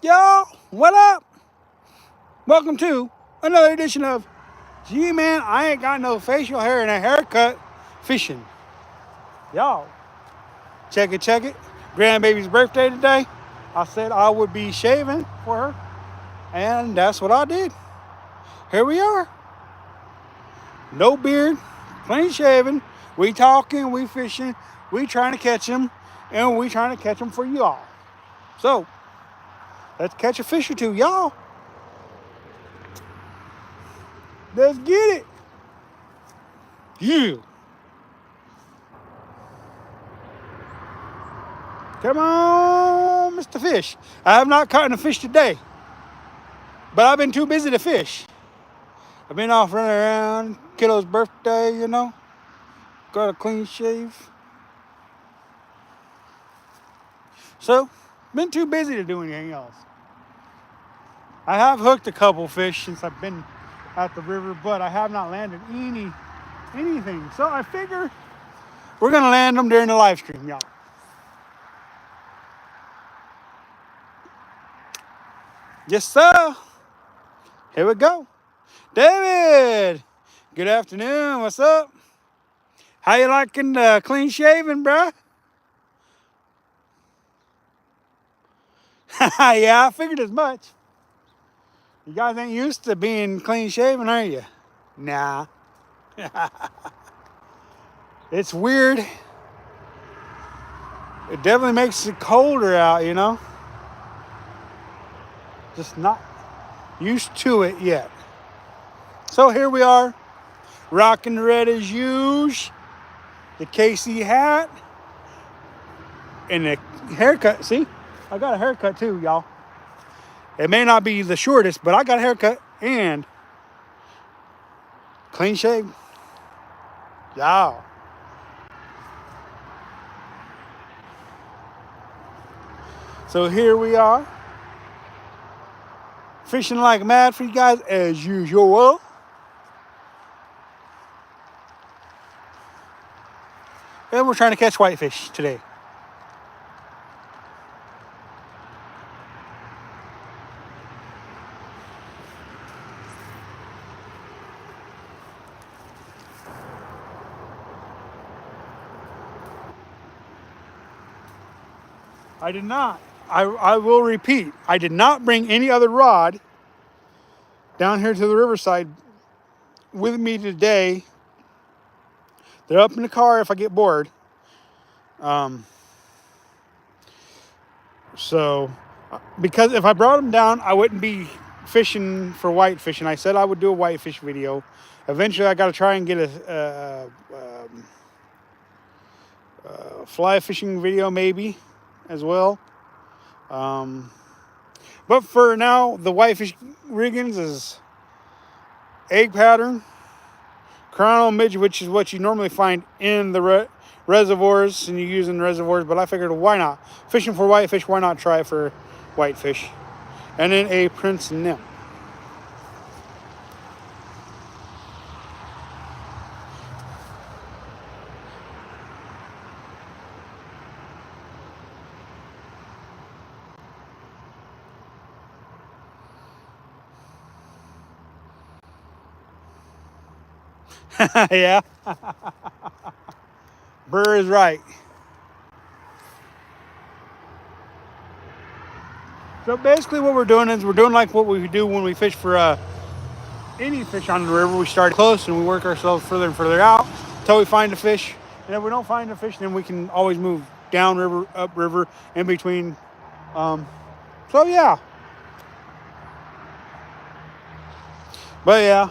Y'all, what up? Welcome to another edition of G-Man, I ain't got no facial hair and a haircut fishing. Y'all, check it, check it. Grandbaby's birthday today. I said I would be shaving for her, and that's what I did. Here we are. No beard, clean shaven. We talking, we fishing, we trying to catch them, and we trying to catch them for y'all. So, let's catch a fish or two, y'all. Let's get it. Yeah. Come on, Mr. Fish. I have not caught a fish today, but I've been too busy to fish. I've been off running around, kiddo's birthday, got a clean shave. So, been too busy to do anything else. I have hooked a couple fish since I've been at the river, but I have not landed anything. So I figure we're gonna land them during the live stream, y'all. Yes, sir. Here we go. David, good afternoon. What's up? How you liking the clean shaving, bruh? Yeah, I figured as much. You guys ain't used to being clean shaven, are you? Nah. It's weird. It definitely makes it colder out, Just not used to it yet. So here we are, rocking the red as usual, the KC hat, and the haircut. See, I got a haircut too, y'all. It may not be the shortest, but I got a haircut and clean shave. Y'all. So here we are, fishing like mad for you guys as usual. And we're trying to catch whitefish today. I did not. I will repeat. I did not bring any other rod down here to the riverside with me today. They're up in the car if I get bored. So, because if I brought them down, I wouldn't be fishing for whitefish. And I said I would do a whitefish video. Eventually, I got to try and get a fly fishing video maybe as well. But for now, the whitefish riggings is egg pattern, crown midge, which is what you normally find in the reservoirs and you use in reservoirs. But I figured, why not? Fishing for whitefish, why not try it for whitefish? And then a prince nymph. Yeah, Burr is right. So basically what we're doing is we're doing like what we do when we fish for any fish on the river. We start close and we work ourselves further and further out until we find a fish. And if we don't find a fish, then we can always move down river, up river, in between. So yeah. But yeah,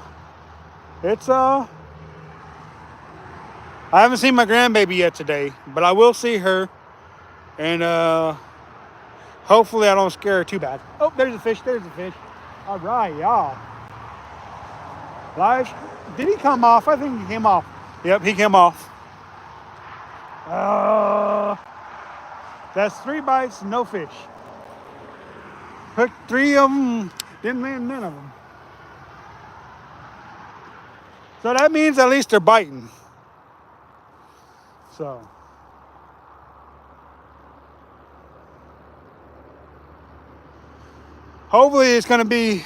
it's I haven't seen my grandbaby yet today, but I will see her, and hopefully I don't scare her too bad. Oh, there's a fish. There's a fish. All right, y'all. Live. Did he come off? I think he came off. Yep, he came off. That's 3 bites, no fish. Hooked 3 of them, didn't land none of them. So that means at least they're biting. So. hopefully it's going to be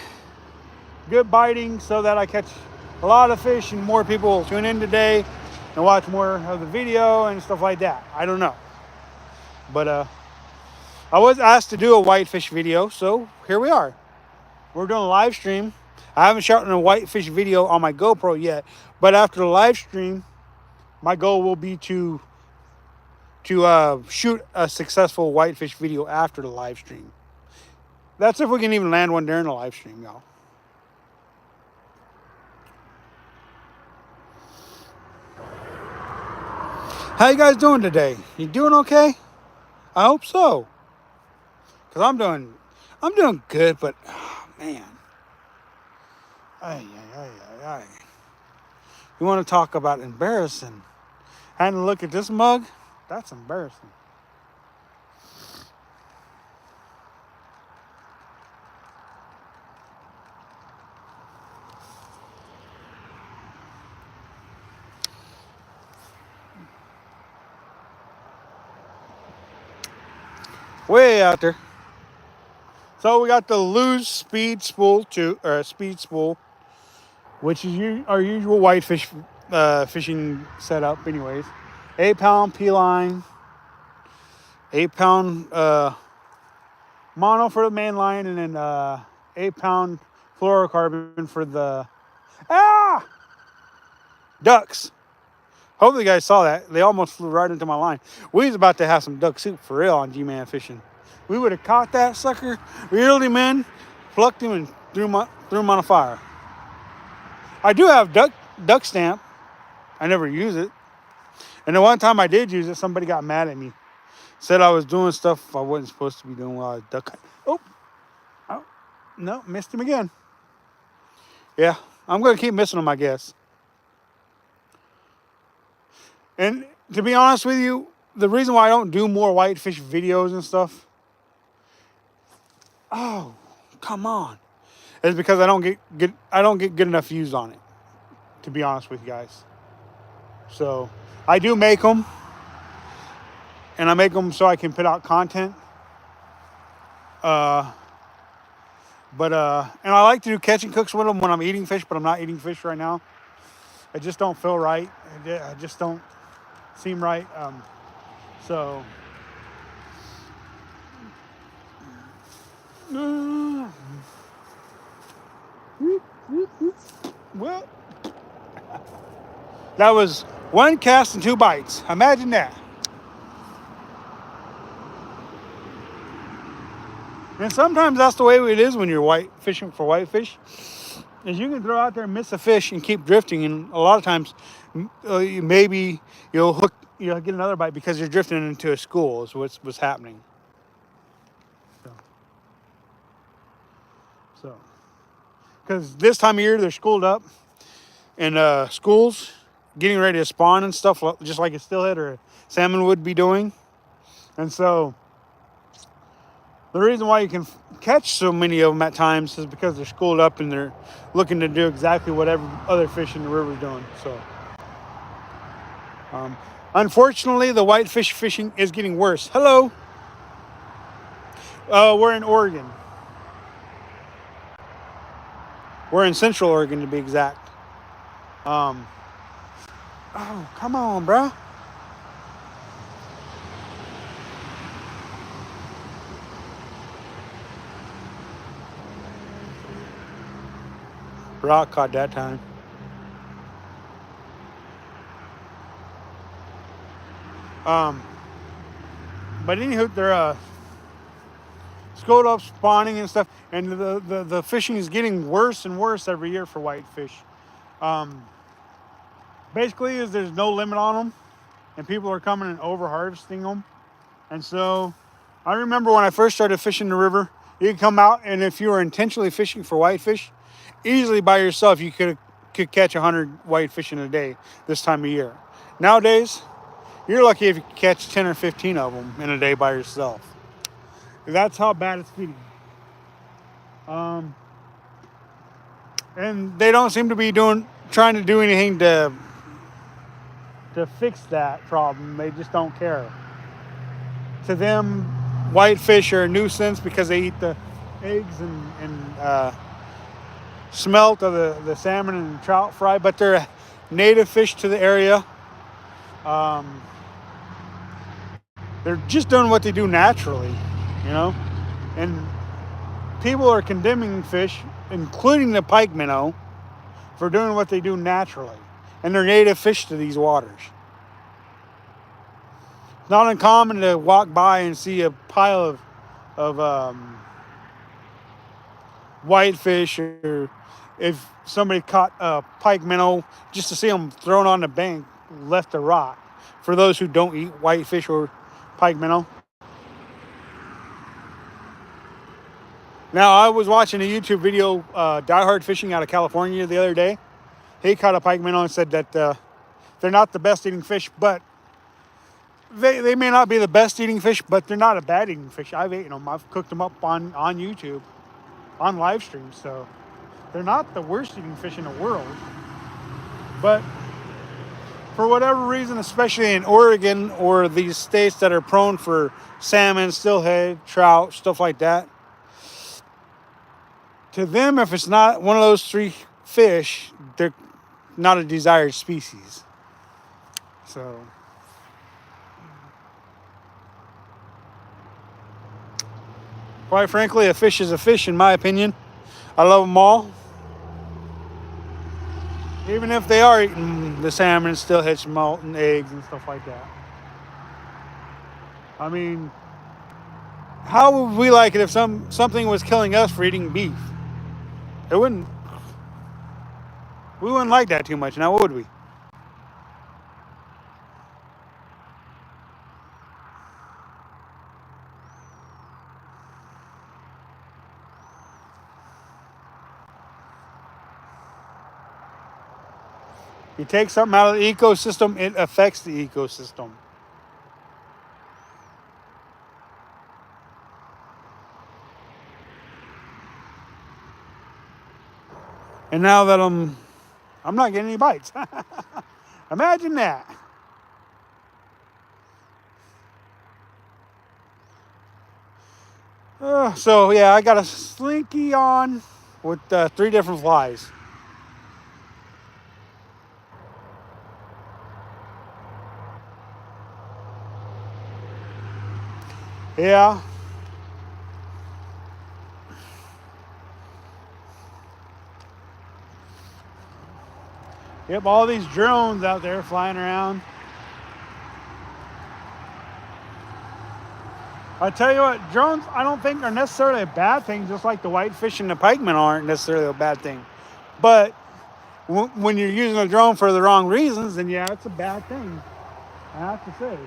good biting so that I catch a lot of fish and more people will tune in today and watch more of the video and stuff like that. I don't know. But I was asked to do a whitefish video, so here we are. We're doing a live stream. I haven't shot a whitefish video on my GoPro yet, but after the live stream, my goal will be to shoot a successful whitefish video after the live stream. That's if we can even land one during the live stream, y'all. How you guys doing today? You doing okay? I hope so. Cause I'm doing good, but oh, man. Ay. You want to talk about embarrassing? Having to look at this mug? That's embarrassing. Way out there. So we got the loose speed spool speed spool, which is our usual whitefish fishing setup. Anyways, 8-pound P line, 8-pound mono for the main line, and then 8-pound fluorocarbon for the ducks. Hopefully you guys saw that. They almost flew right into my line. We was about to have some duck soup for real on Gman Fishing. We would have caught that sucker, reeled him in, plucked him, and threw him on a fire. I do have duck stamp. I never use it. And the one time I did use it, somebody got mad at me. Said I was doing stuff I wasn't supposed to be doing while I was duck hunting. Oh, no, missed him again. Yeah, I'm going to keep missing him, I guess. And to be honest with you, the reason why I don't do more whitefish videos and stuff, oh, come on, is because I don't get good enough views on it, to be honest with you guys. So I do make them, and I make them so I can put out content. And I like to do catch and cooks with them when I'm eating fish, but I'm not eating fish right now. I just don't feel right. I just don't seem right. So well, that was one cast and 2 bites. Imagine that. And sometimes that's the way it is when you're fishing for whitefish. Is you can throw out there and miss a fish and keep drifting, and a lot of times maybe you'll get another bite because you're drifting into a school is what's happening. So because this time of year they're schooled up and schools getting ready to spawn and stuff, just like a steelhead or a salmon would be doing. And so the reason why you can catch so many of them at times is because they're schooled up and they're looking to do exactly whatever other fish in the river is doing. So, unfortunately, the whitefish fishing is getting worse. Hello. We're in Oregon. We're in Central Oregon, to be exact. Oh, come on, bro. Rock caught that time. But anywho, they're schooled up, spawning and stuff, and the fishing is getting worse and worse every year for whitefish. Basically, is there's no limit on them, and people are coming and over harvesting them. And so, I remember when I first started fishing the river, you could come out, and if you were intentionally fishing for whitefish, easily by yourself, you could catch 100 whitefish in a day this time of year. Nowadays, you're lucky if you catch 10 or 15 of them in a day by yourself. That's how bad it's getting. And they don't seem to be trying to do anything to fix that problem. They just don't care. To them, whitefish are a nuisance because they eat the eggs and smelt of the salmon and trout fry, but they're native fish to the area. Um, they're just doing what they do naturally, you know? And people are condemning fish, including the pike minnow, for doing what they do naturally. And they're native fish to these waters. It's not uncommon to walk by and see a pile of whitefish, or if somebody caught a pike minnow, just to see them thrown on the bank, left to rot. For those who don't eat whitefish or pike minnow. Now, I was watching a YouTube video, Die Hard Fishing out of California the other day. He caught a pike minnow and said that they're not the best eating fish, but they may not be the best eating fish, but they're not a bad eating fish. I've eaten them. I've cooked them up on YouTube, on live streams. So they're not the worst eating fish in the world. But for whatever reason, especially in Oregon or these states that are prone for salmon, steelhead, trout, stuff like that, to them, if it's not one of those three fish, they're not a desired species. So, quite frankly, a fish is a fish, in my opinion. I love them all. Even if they are eating the salmon, steelhead, smelt, and eggs and stuff like that. I mean, how would we like it if something was killing us for eating beef? We wouldn't like that too much, now would we? You take something out of the ecosystem, it affects the ecosystem. And now that I'm not getting any bites. Imagine that. So yeah, I got a slinky on with 3 different flies. Yeah. Yep, all these drones out there flying around. I tell you what, drones I don't think are necessarily a bad thing, just like the whitefish and the pikemen aren't necessarily a bad thing. But when you're using a drone for the wrong reasons, then yeah, it's a bad thing, I have to say.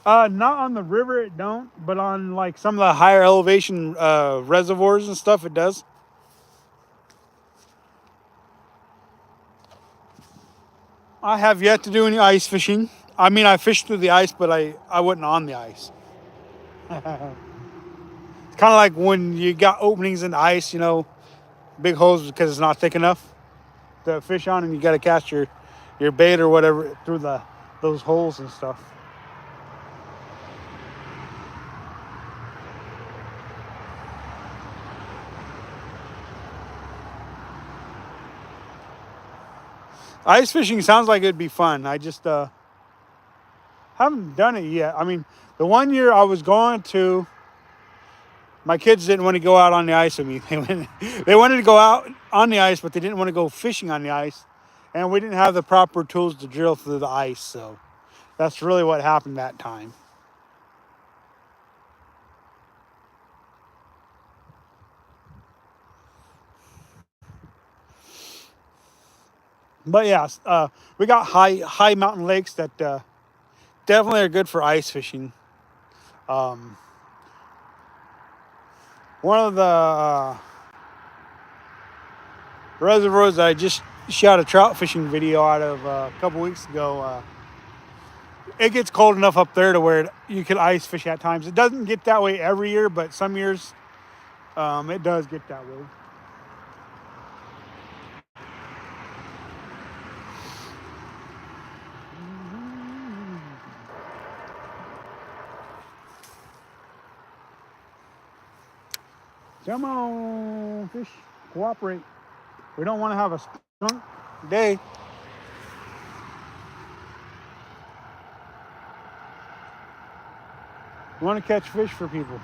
Not on the river, it don't, but on like some of the higher elevation reservoirs and stuff, it does. I have yet to do any ice fishing. I mean, I fished through the ice, but I wasn't on the ice. It's kind of like when you got openings in the ice, big holes because it's not thick enough to fish on, and you got to cast your bait or whatever through those holes and stuff. Ice fishing sounds like it'd be fun. I just haven't done it yet. I mean, the one year I was going to, my kids didn't want to go out on the ice with me. They wanted to go out on the ice, but they didn't want to go fishing on the ice. And we didn't have the proper tools to drill through the ice. So that's really what happened that time. But yeah, we got high mountain lakes that definitely are good for ice fishing. Um, one of the reservoirs that I just shot a trout fishing video out of a couple weeks ago, it gets cold enough up there to where you can ice fish at times. It doesn't get that way every year, but some years it does get that way. Come on, fish, cooperate. We don't want to have a skunk day. We want to catch fish for people.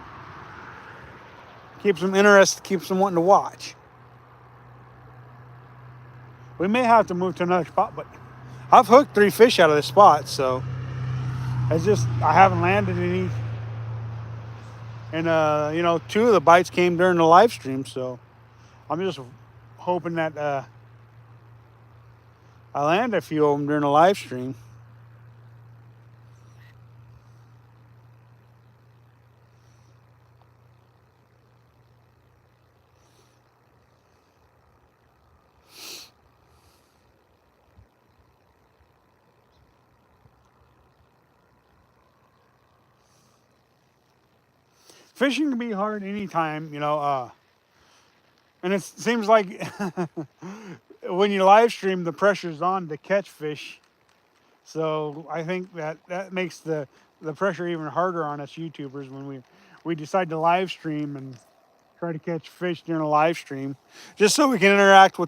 Keeps them interested, keeps them wanting to watch. We may have to move to another spot, but I've hooked 3 fish out of this spot, so it's just I haven't landed any. And you know, 2 of the bites came during the live stream, so I'm just hoping that I land a few of them during the live stream. Fishing can be hard anytime, you know, and it seems like when you live stream, the pressure's on to catch fish. So I think that makes the pressure even harder on us YouTubers when we decide to live stream and try to catch fish during a live stream, just so we can interact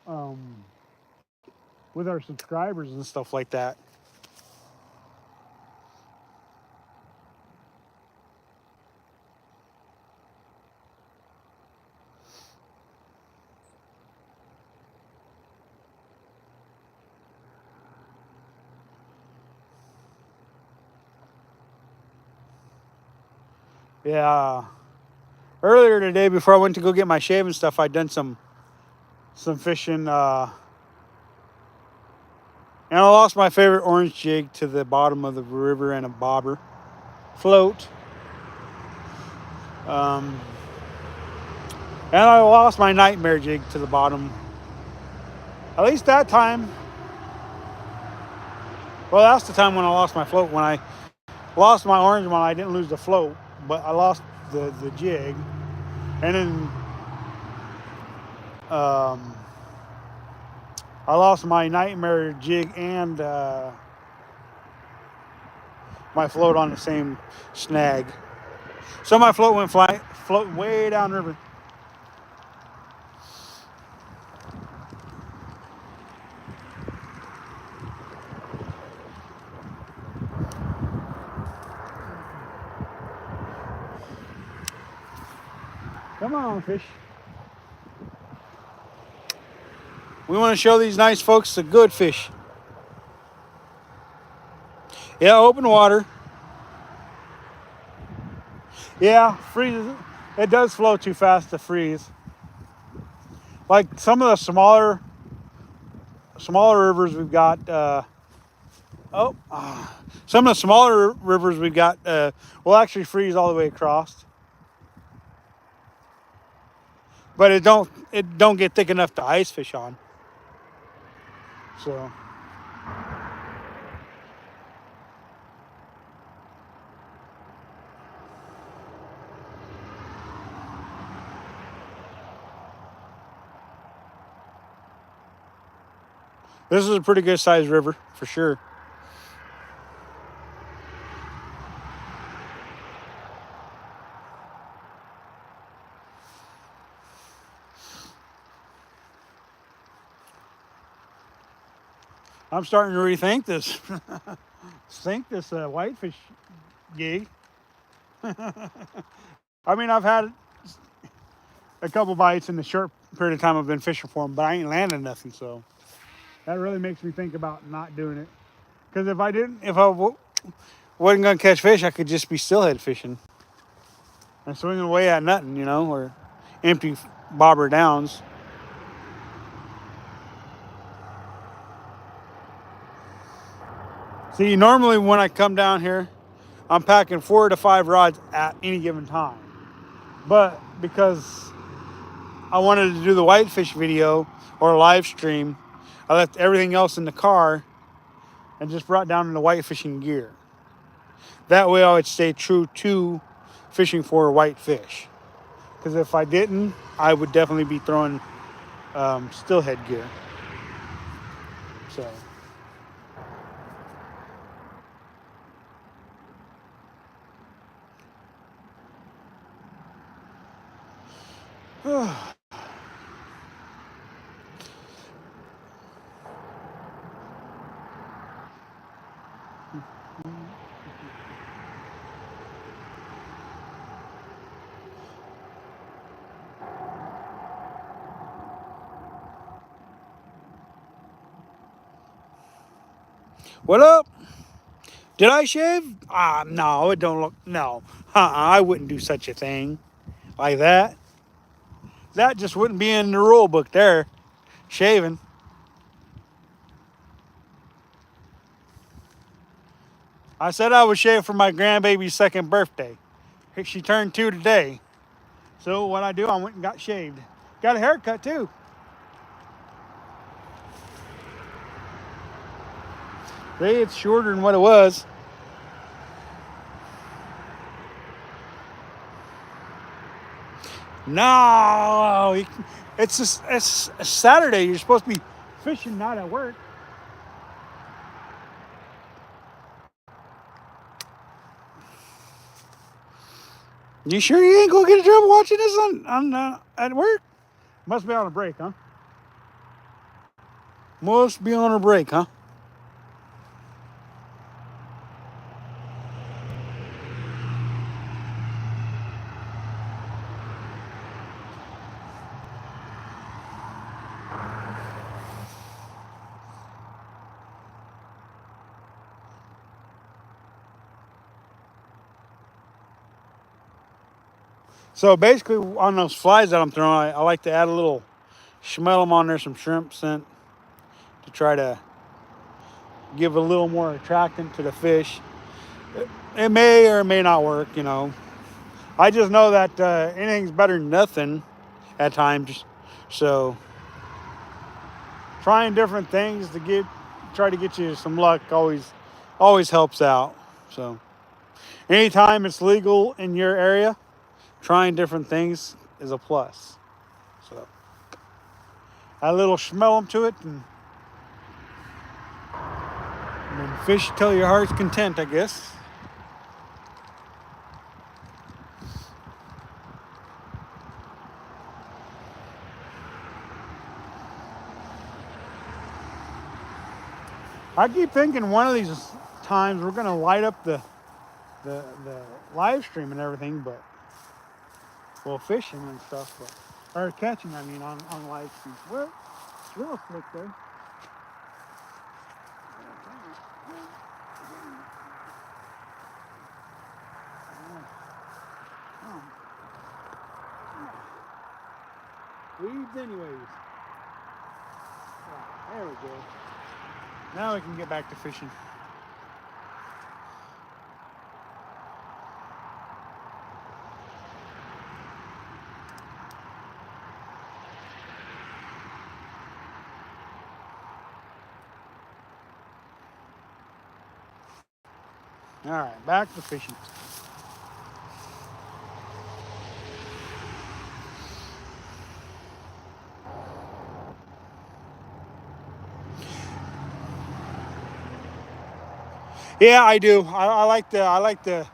um, with our subscribers and stuff like that. Yeah. Earlier today, before I went to go get my shave and stuff, I'd done some fishing, and I lost my favorite orange jig to the bottom of the river and a bobber float. And I lost my nightmare jig to the bottom. At least that time. Well, that's the time when I lost my float. When I lost my orange one, I didn't lose the float, but I lost the jig. And then I lost my nightmare jig and my float on the same snag. So my float went floating way downriver. Come on, fish. We want to show these nice folks the good fish. Yeah, open water. Yeah, freezes. It does flow too fast to freeze. Like some of the smaller rivers we've got. Some of the smaller rivers we've got will actually freeze all the way across. But it don't get thick enough to ice fish on. So this is a pretty good sized river for sure. I'm starting to rethink this. Whitefish gig. I mean, I've had a couple bites in the short period of time I've been fishing for them, but I ain't landed nothing. So that really makes me think about not doing it. Because if I wasn't gonna catch fish, I could just be stillhead fishing and swinging away at nothing, you know, or empty bobber downs. See, normally when I come down here, I'm packing 4 to 5 rods at any given time. But because I wanted to do the whitefish video or live stream, I left everything else in the car and just brought down the white fishing gear. That way I would stay true to fishing for whitefish. Because if I didn't, I would definitely be throwing stillhead gear. So What up? Did I shave? No, it don't look, no. I wouldn't do such a thing like that. That just wouldn't be in the rule book there, shaving. I said I would shave for my grandbaby's second birthday. She turned 2 today. So what I do, I went and got shaved. Got a haircut too. See, it's shorter than what it was. No, it's a Saturday. You're supposed to be fishing, not at work. You sure you ain't gonna get in trouble watching this on at work? Must be on a break, huh? Must be on a break, huh? So basically, on those flies that I'm throwing, I like to add a little, smell them on there, some shrimp scent to try to give a little more attractant to the fish. It may or may not work, you know. I just know that anything's better than nothing at times. So trying different things to try to get you some luck always helps out. So anytime it's legal in your area, trying different things is a plus. So add a little smell them to it, and then fish till your heart's content, I guess. I keep thinking one of these times we're gonna light up the live stream and everything, but well, fishing and stuff, or catching, I mean, on live stream. Well, it's real slick there. Weeds anyways. There we go. Now we can get back to fishing. All right, back to fishing. Yeah, I do. I like the.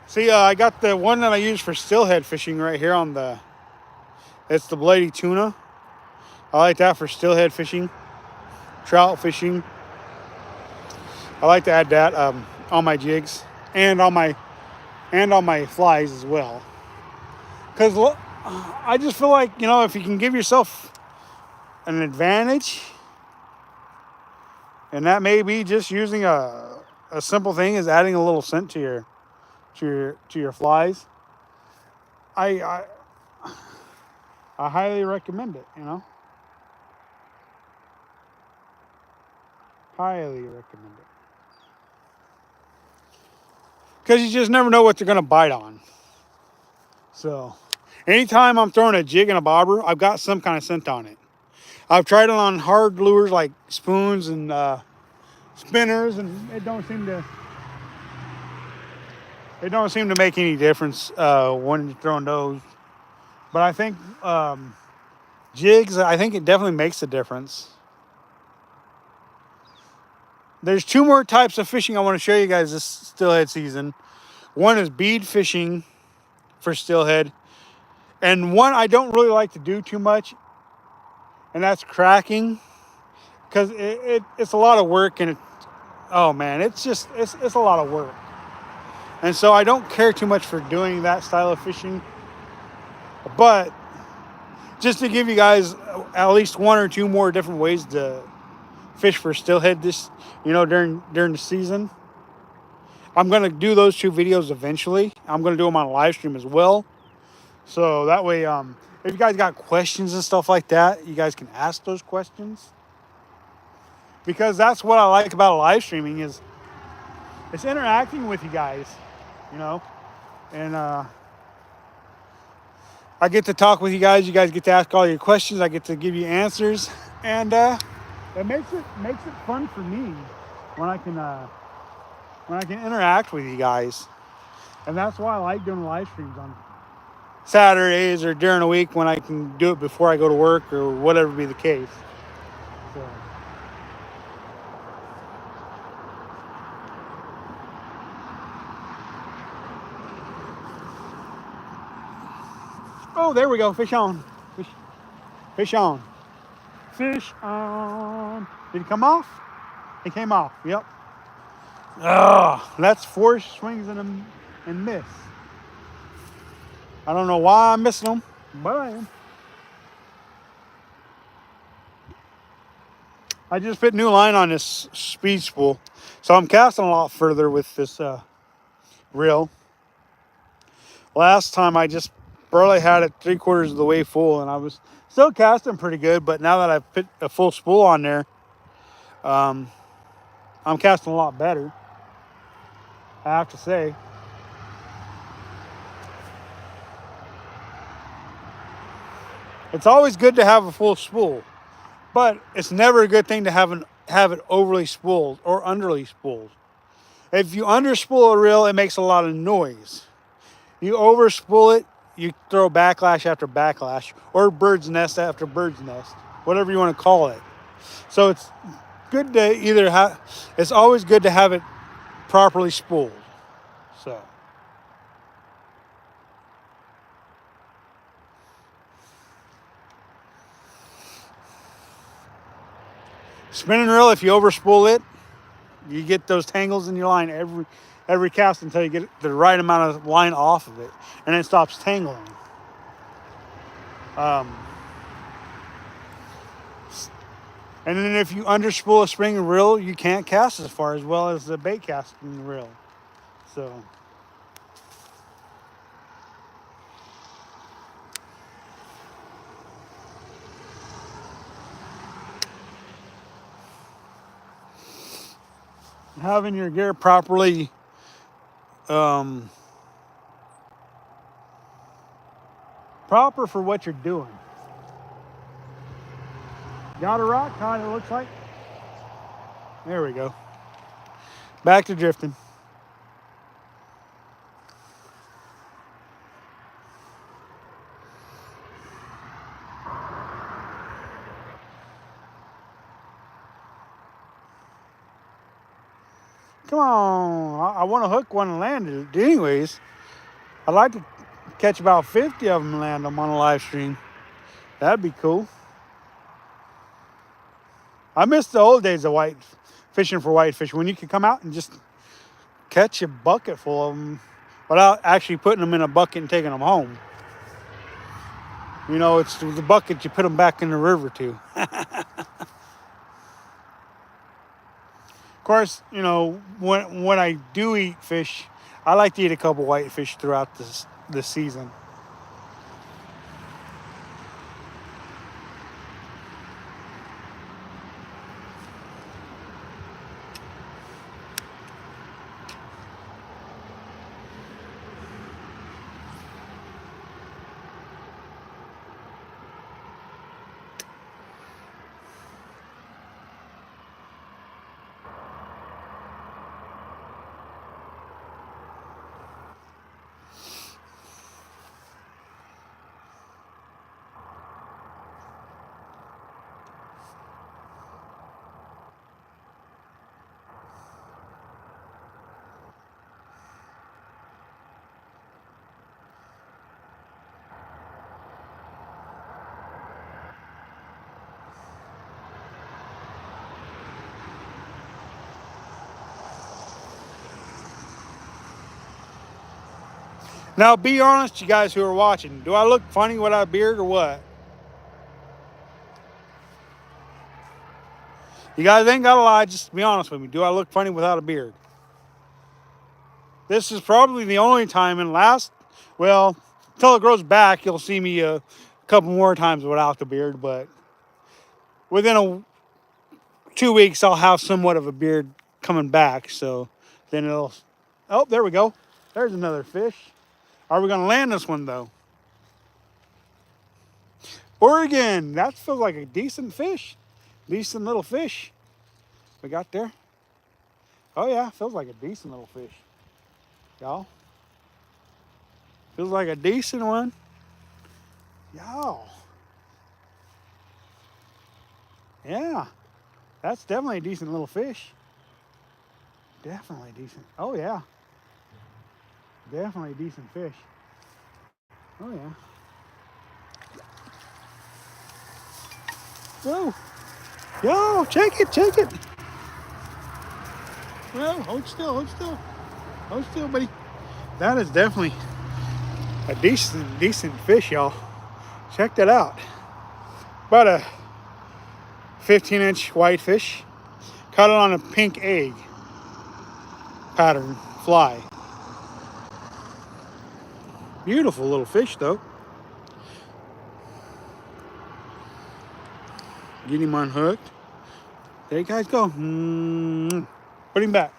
See, I got the one that I use for stillhead fishing right here on the. It's the Bloody Tuna. I like that for stillhead fishing, trout fishing. I like to add that on my jigs and on my flies as well. Because I just feel like, you know, if you can give yourself an advantage, and that may be just using a simple thing is adding a little scent to your flies. I I highly recommend it, you know. Highly recommend it. Because you just never know what they're gonna bite on. So anytime I'm throwing a jig and a bobber, I've got some kind of scent on it. I've tried it on hard lures like spoons and spinners, and it don't seem to make any difference when you're throwing those. But I think jigs, I think it definitely makes a difference. There's 2 more types of fishing I want to show you guys this steelhead season. One is bead fishing for steelhead. And one I don't really like to do too much, and that's cracking, because it's a lot of work, and oh man, it's a lot of work. And so I don't care too much for doing that style of fishing. But just to give you guys at least one or two more different ways to fish for steelhead during the season, I'm gonna do those two videos eventually. I'm gonna do them on a live stream as well. So that way, if you guys got questions and stuff like that, you guys can ask those questions. Because that's what I like about live streaming is it's interacting with you guys, you know, and I get to talk with you guys. You guys get to ask all your questions. I get to give you answers, and it makes it fun for me when I can interact with you guys, and that's why I like doing live streams on Saturdays or during the week when I can do it before I go to work or whatever be the case. So. Oh, there we go. Fish on. Fish on. Fish on. Did he come off? He came off. Yep. That's 4 swings and miss. I don't know why I'm missing them, but I am. I just put new line on this speed spool, so I'm casting a lot further with this reel. Last time I just barely had it 3/4 of the way full, and I was still casting pretty good. But now that I've put a full spool on there, I'm casting a lot better, I have to say. It's always good to have a full spool, but it's never a good thing to have it overly spooled or underly spooled. If you underspool a reel, it makes a lot of noise. You overspool it, you throw backlash after backlash, or bird's nest after bird's nest, whatever you want to call it. So it's good to it's always good to have it properly spooled. So. Spinning reel, if you overspool it, you get those tangles in your line every cast until you get the right amount of line off of it, and it stops tangling. And then if you underspool a spinning reel, you can't cast as far as well as the bait casting reel. So. Having your gear properly proper for what you're doing. Got a rock caught, it looks like. There we go. Back to drifting. Come on, I want to hook one and land it anyways. I'd like to catch about 50 of them and land them on a live stream. That'd be cool. I miss the old days of fishing for whitefish, when you could come out and just catch a bucket full of them without actually putting them in a bucket and taking them home. You know, it's the bucket you put them back in the river to. Of course, you know, when I do eat fish, I like to eat a couple whitefish throughout the season. Now, be honest, you guys who are watching. Do I look funny without a beard or what? You guys ain't got to lie. Just be honest with me. Do I look funny without a beard? This is probably the only time well, until it grows back, you'll see me a couple more times without the beard. But within 2 weeks, I'll have somewhat of a beard coming back. So then it'll... Oh, there we go. There's another fish. Are we going to land this one, though? Oregon. That feels like a decent fish. Decent little fish we got there. Oh, yeah. Feels like a decent little fish. Y'all. Feels like a decent one. Y'all. Yeah. That's definitely a decent little fish. Definitely decent. Oh, yeah. Definitely a decent fish. Oh, yeah. Whoa. Yo, check it, check it. Well, hold still, hold still. Hold still, buddy. That is definitely a decent fish, y'all. Check that out. About a 15-inch whitefish. Caught it on a pink egg pattern fly. Beautiful little fish, though. Get him unhooked. There you guys go. Put him back.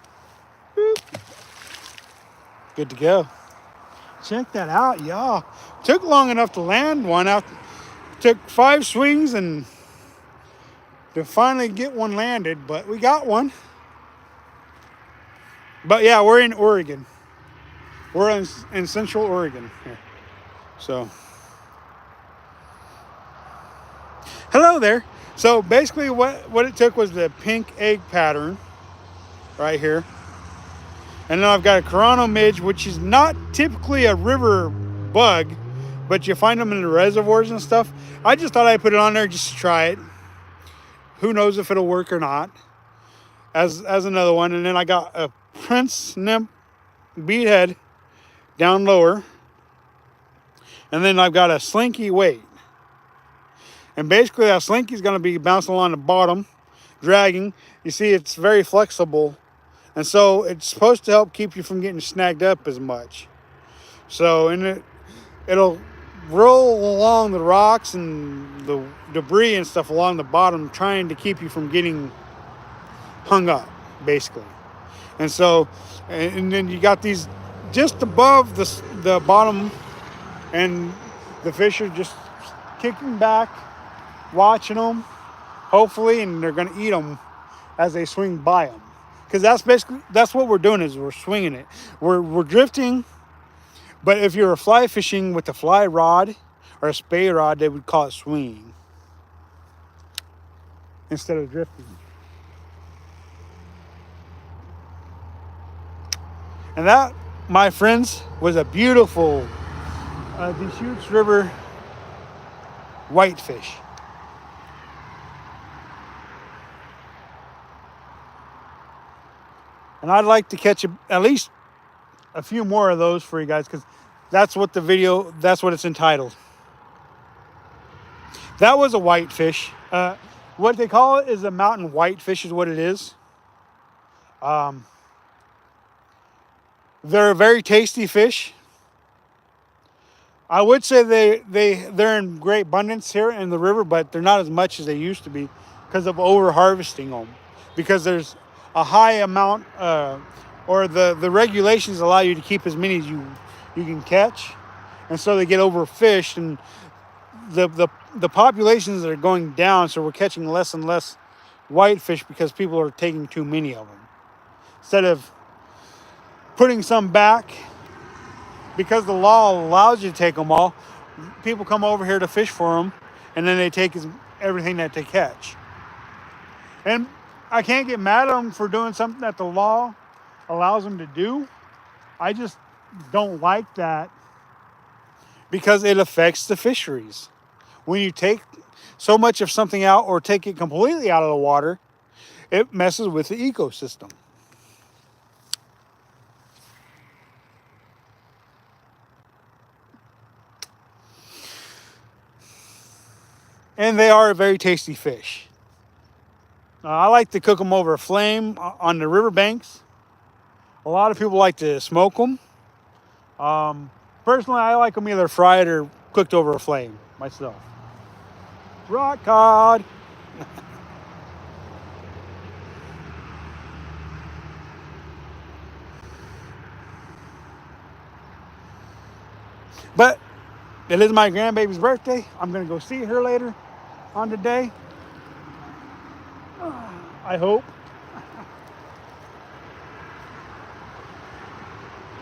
Boop. Good to go. Check that out, y'all. Took long enough to land one. Took 5 swings and to finally get one landed, but we got one. But yeah, we're in Oregon. We're in Central Oregon here. So, hello there. So basically what it took was the pink egg pattern right here. And then I've got a Carano midge, which is not typically a river bug, but you find them in the reservoirs and stuff. I just thought I'd put it on there just to try it. Who knows if it'll work or not. As another one. And then I got a Prince Nymph beadhead down lower. And then I've got a slinky weight. And basically that slinky is going to be bouncing along the bottom, dragging. You see it's very flexible. And so it's supposed to help keep you from getting snagged up as much. So it'll roll along the rocks and the debris and stuff along the bottom, trying to keep you from getting hung up, basically. And so, and then you got these just above the bottom, and the fish are just kicking back, watching them, hopefully, and they're going to eat them as they swing by them. Because that's what we're doing, is we're swinging it. We're drifting, but if you're fly fishing with a fly rod or a spay rod, they would call it swinging instead of drifting. And that, my friends, was a beautiful Deschutes River whitefish. And I'd like to catch at least a few more of those for you guys, because that's what it's entitled. That was a whitefish. What they call it is a mountain whitefish is what it is. They're a very tasty fish. I would say they're in great abundance here in the river, but they're not as much as they used to be because of over harvesting them. Because there's a high amount, or the regulations allow you to keep as many as you can catch, and so they get overfished, and the populations are going down. So we're catching less and less whitefish because people are taking too many of them. Instead of putting some back, because the law allows you to take them all, people come over here to fish for them, and then they take everything that they catch. And I can't get mad at them for doing something that the law allows them to do. I just don't like that because it affects the fisheries. When you take so much of something out or take it completely out of the water, it messes with the ecosystem. and they are a very tasty fish. I like to cook them over a flame on the riverbanks. A lot of people like to smoke them. Personally, I like them either fried or cooked over a flame myself. Rock cod. But it is my grandbaby's birthday. I'm going to go see her later on today. I hope.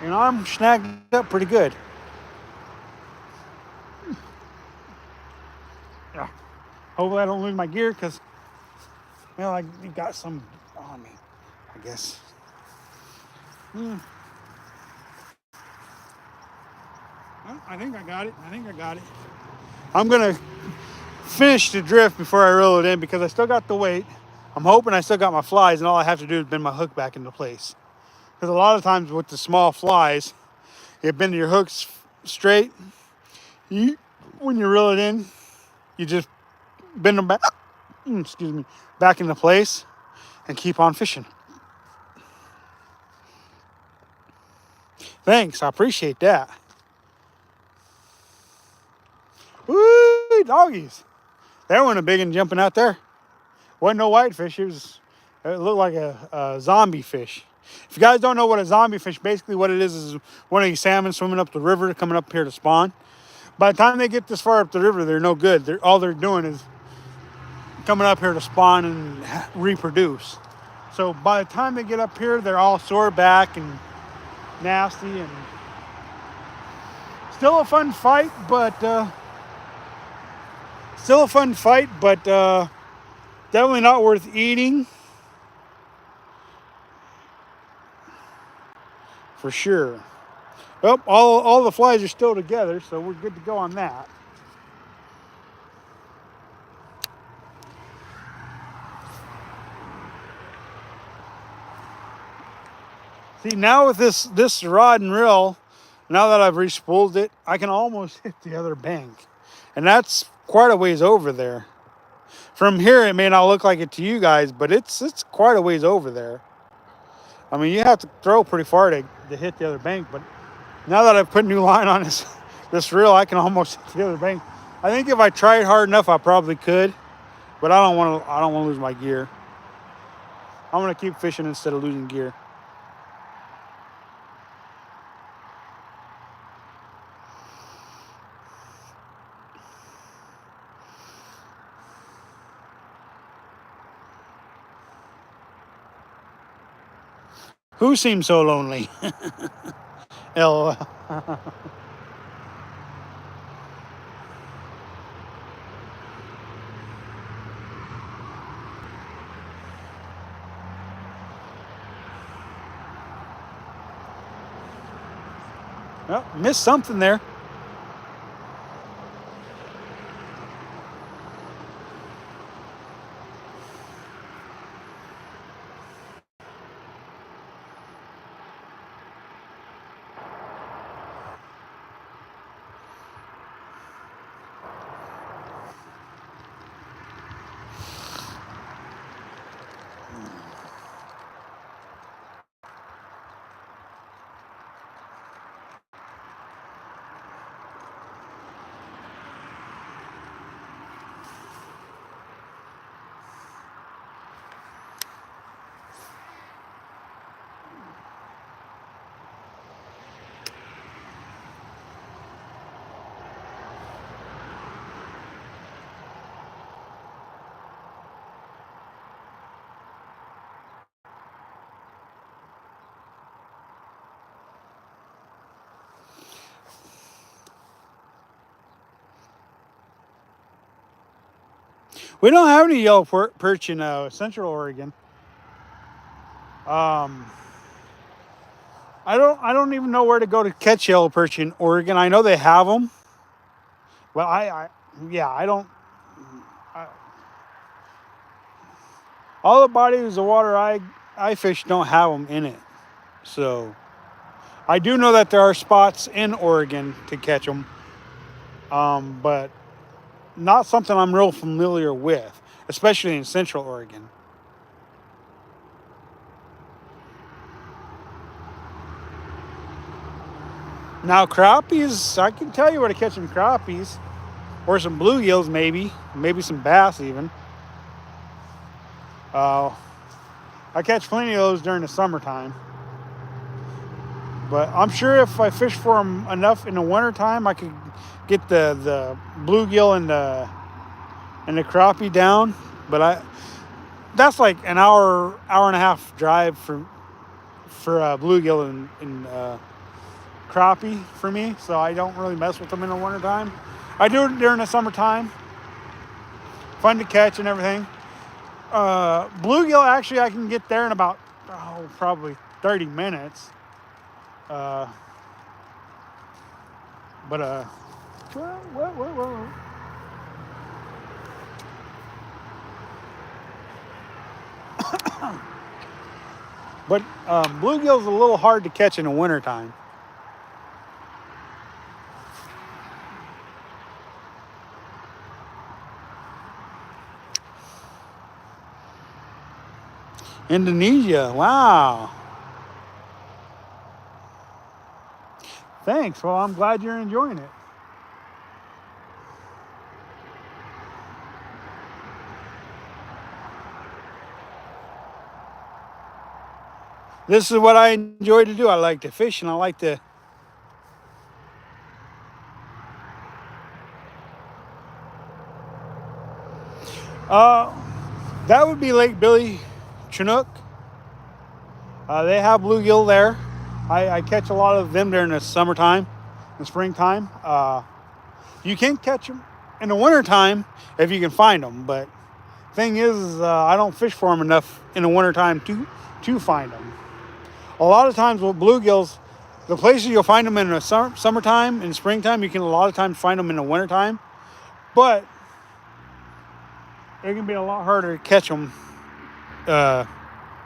And I'm snagged up pretty good. Yeah. Hopefully I don't lose my gear because, well, I got some on me, I guess. Well, I think I got it. I'm going to finish the drift before I reel it in because I still got the weight. I'm hoping I still got my flies, and all I have to do is bend my hook back into place. Because a lot of times with the small flies, you bend your hooks straight. When you reel it in, you just bend them back, back into place and keep on fishing. Thanks, I appreciate that. Woo, doggies. That one a big one jumping out there. Wasn't no whitefish, it looked like a zombie fish. If you guys don't know what a zombie fish, basically what it is one of these salmon swimming up the river, coming up here to spawn. By the time they get this far up the river, they're no good. All they're doing is coming up here to spawn and reproduce. So by the time they get up here, they're all sore back and nasty, and still a fun fight, but definitely not worth eating. For sure. Well, all the flies are still together, so we're good to go on that. See, now with this rod and reel, now that I've re-spooled it, I can almost hit the other bank. And that's quite a ways over there. From here, it may not look like it to you guys, but it's quite a ways over there. I mean, you have to throw pretty far to hit the other bank, but now that I've put new line on this reel, I can almost hit the other bank. I think if I tried hard enough, I probably could, but I don't want to lose my gear. I'm going to keep fishing instead of losing gear. Who seems so lonely? LOL. Well, missed something there. We don't have any yellow perch in Central Oregon. I don't even know where to go to catch yellow perch in Oregon. I know they have them, but I don't. All the bodies of water I fish don't have them in it, so I do know that there are spots in Oregon to catch them, but not something I'm real familiar with, especially in Central Oregon. Now crappies, I can tell you where to catch some crappies, or some bluegills maybe some bass even. Uh, I catch plenty of those during the summertime. But I'm sure if I fish for them enough in the wintertime, I could get the bluegill and the crappie down. But that's like an hour and a half drive for bluegill and crappie for me. So I don't really mess with them in the wintertime. I do it during the summertime. Fun to catch and everything. Bluegill, actually, I can get there in about probably 30 minutes. Uh, but whoa. But bluegill's a little hard to catch in the wintertime. Indonesia, wow. Thanks. Well, I'm glad you're enjoying it. This is what I enjoy to do. I like to fish and I like to. Uh, that would be Lake Billy, Chinook. They have bluegill there. I catch a lot of them during the summertime and springtime. You can catch them in the wintertime if you can find them, but thing is I don't fish for them enough in the wintertime to find them. A lot of times with bluegills, the places you'll find them in the summertime and springtime, you can a lot of times find them in the wintertime, but it can be a lot harder to catch them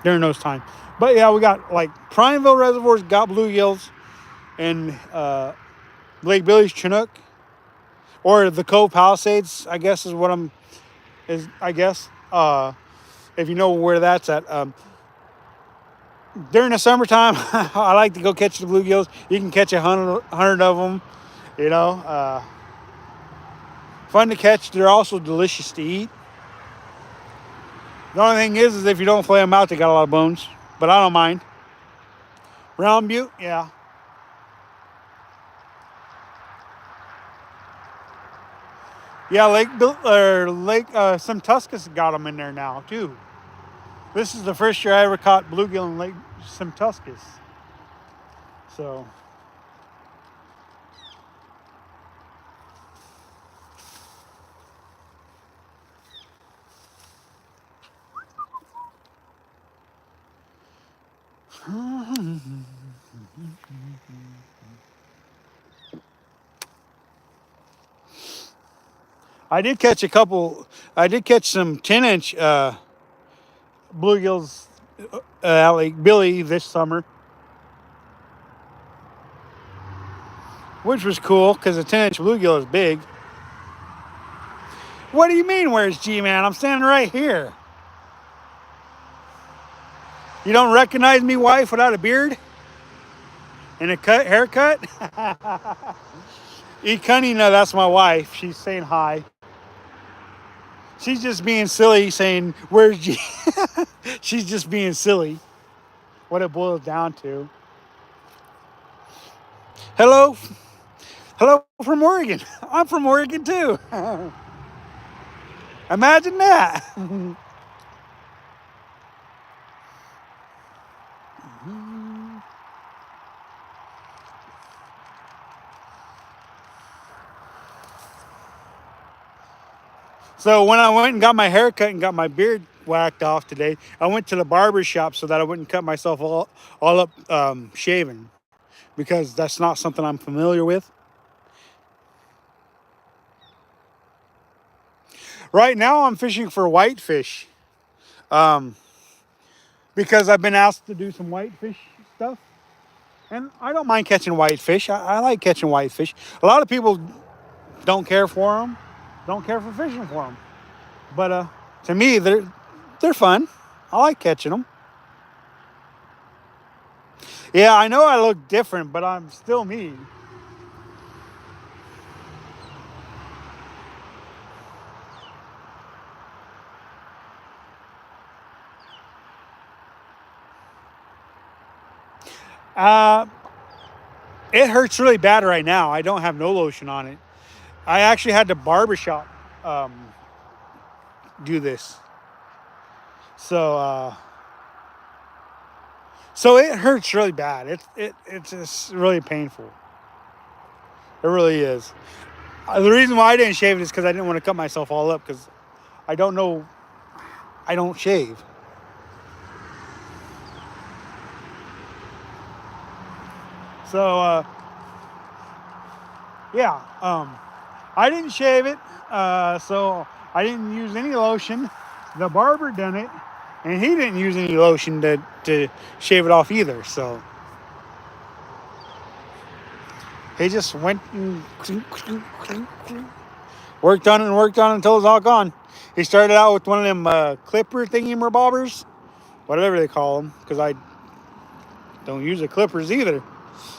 during those times. But yeah, we got like Prineville Reservoir's got bluegills, and Lake Billy's Chinook, or the Cove Palisades, I guess I guess if you know where that's at. During the summertime, I like to go catch the bluegills. You can catch 100 of them, you know. Fun to catch. They're also delicious to eat. The only thing is if you don't flay them out, they got a lot of bones. But I don't mind. Round Butte, yeah. Yeah, Lake Semtuscus got them in there now too. This is the first year I ever caught bluegill in Lake Semtuscus. So. I did catch some 10-inch bluegills at Lake Billy this summer, which was cool because a 10-inch bluegill is big. What do you mean, where's Gman? I'm standing right here. You don't recognize me, wife, without a beard and a haircut? Cunny, no, that's my wife. She's saying hi. She's just being silly, saying, where's G? She's just being silly. What it boils down to. Hello from Oregon. I'm from Oregon too. Imagine that. So when I went and got my hair cut and got my beard whacked off today, I went to the barber shop so that I wouldn't cut myself all up shaving, because that's not something I'm familiar with. Right now I'm fishing for whitefish because I've been asked to do some whitefish stuff. And I don't mind catching whitefish. I like catching whitefish. A lot of people don't care for them. don't care for fishing for them. But to me, they're fun. I like catching them. Yeah, I know I look different, but I'm still me. Uh, it hurts really bad right now. I don't have no lotion on it. I actually had the barbershop do this. So so it hurts really bad. It's just really painful. It really is. The reason why I didn't shave it is because I didn't want to cut myself all up because I don't know. I don't shave. So yeah, I didn't shave it. So I didn't use any lotion. The barber done it, and he didn't use any lotion to shave it off either. So he just went and worked on it and worked on it until it was all gone. He started out with one of them clipper thingy-bobbers, whatever they call them, because I don't use the clippers either.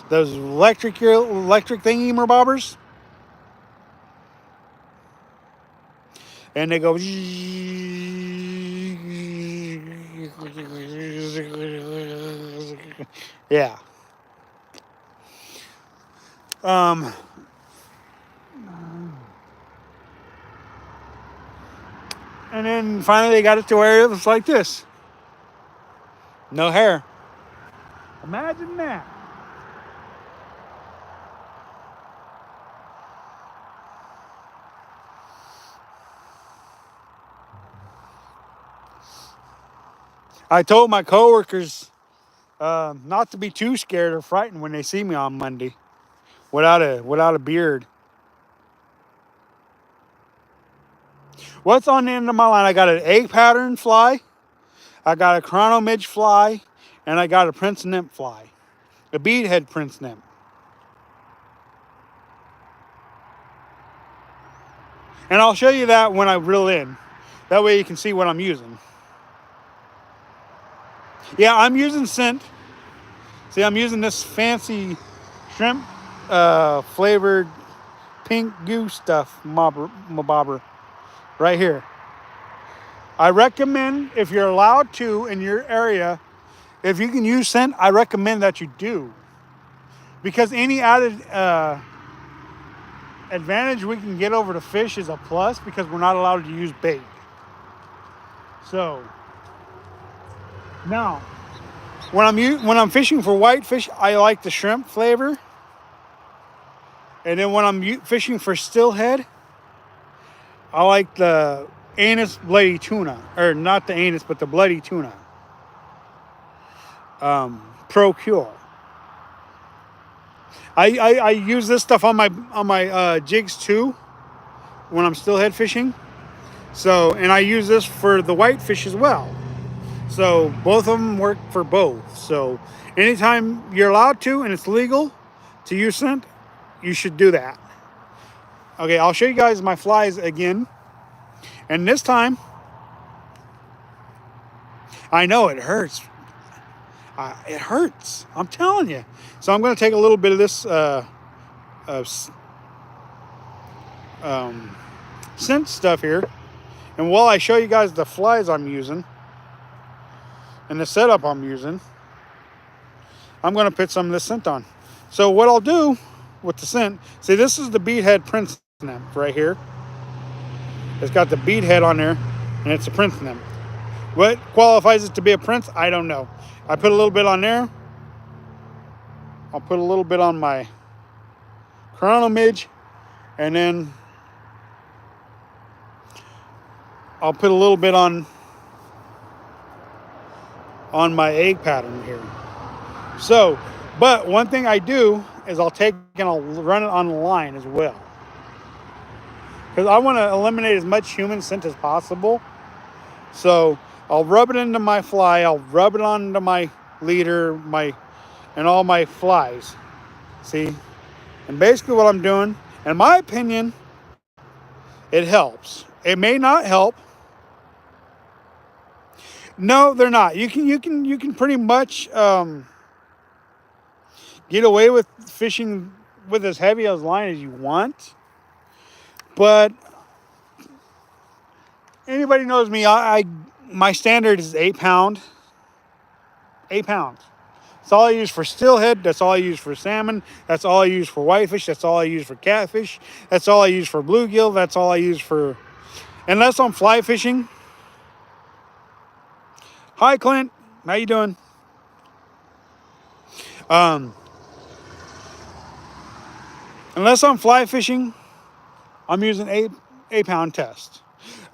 Those electric thingy-bobbers. And they go. Yeah. And then finally they got it to where it was like this. No hair. Imagine that. I told my coworkers not to be too scared or frightened when they see me on Monday without a beard. What's on the end of my line? I got an egg pattern fly, I got a chrono midge fly, and I got a prince nymph fly, a beadhead prince nymph. And I'll show you that when I reel in. That way you can see what I'm using. Yeah, I'm using scent. See, I'm using this fancy shrimp flavored pink goo stuff, mobobber, right here. I recommend, if you're allowed to in your area, if you can use scent, I recommend that you do. Because any added advantage we can get over the fish is a plus because we're not allowed to use bait. So, now, when I'm fishing for whitefish, I like the shrimp flavor. And then when I'm fishing for stillhead, I like the anise bloody tuna. Or not the anise, but the bloody tuna. Pro Cure. I use this stuff on my jigs too when I'm stillhead fishing. So, and I use this for the whitefish as well. So both of them work for both. So anytime you're allowed to and it's legal to use scent, you should do that. Okay, I'll show you guys my flies again. And this time, I know it hurts. It hurts. I'm telling you. So I'm going to take a little bit of this scent stuff here. And while I show you guys the flies I'm using and the setup I'm using, I'm going to put some of this scent on. So what I'll do with the scent, see, this is the beadhead prince nymph right here. It's got the beadhead on there, and it's a prince nymph. What qualifies it to be a prince, I don't know. I put a little bit on there. I'll put a little bit on my chrono midge, and then I'll put a little bit on my egg pattern here. So, but one thing I do is I'll take and I'll run it on the line as well. Because I want to eliminate as much human scent as possible. So I'll rub it into my fly, I'll rub it onto my leader, and all my flies. See? And basically what I'm doing, in my opinion, It helps. It may not help. No, they're not. You can pretty much get away with fishing with as heavy a line as you want. But anybody knows me, I my standard is 8 pound. 8 pounds. That's all I use for steelhead. That's all I use for salmon. That's all I use for whitefish. That's all I use for catfish. That's all I use for bluegill. That's all I use for, unless I'm fly fishing. Hi, Clint. How you doing? Um, unless I'm fly fishing, I'm using 8 pound test.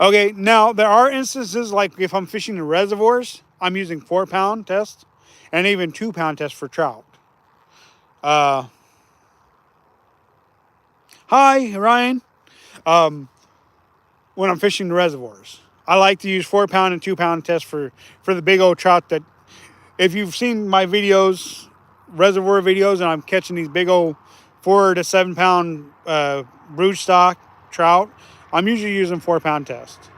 Okay, now there are instances like if I'm fishing the reservoirs, I'm using 4 pound test, and even 2 pound test for trout. Uh, Hi, Ryan. Um, when I'm fishing the reservoirs, I like to use 4 pound and 2 pound test for the big old trout. That if you've seen my videos, reservoir videos, and I'm catching these big old 4 to 7 pound brood stock trout, I'm usually using 4 pound test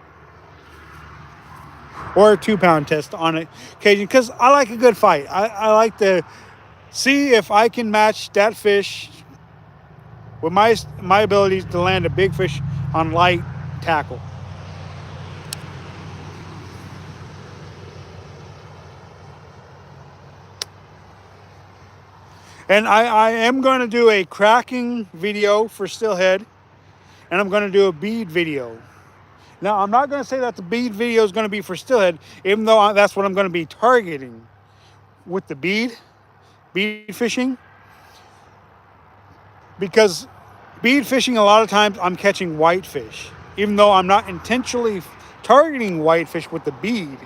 or a 2 pound test on occasion because I like a good fight. I like to see if I can match that fish with my abilities to land a big fish on light tackle. And I am going to do a cracking video for steelhead, and I'm going to do a bead video. Now, I'm not going to say that the bead video is going to be for steelhead, even though that's what I'm going to be targeting with the bead fishing. Because bead fishing, a lot of times I'm catching whitefish, even though I'm not intentionally targeting whitefish with the bead.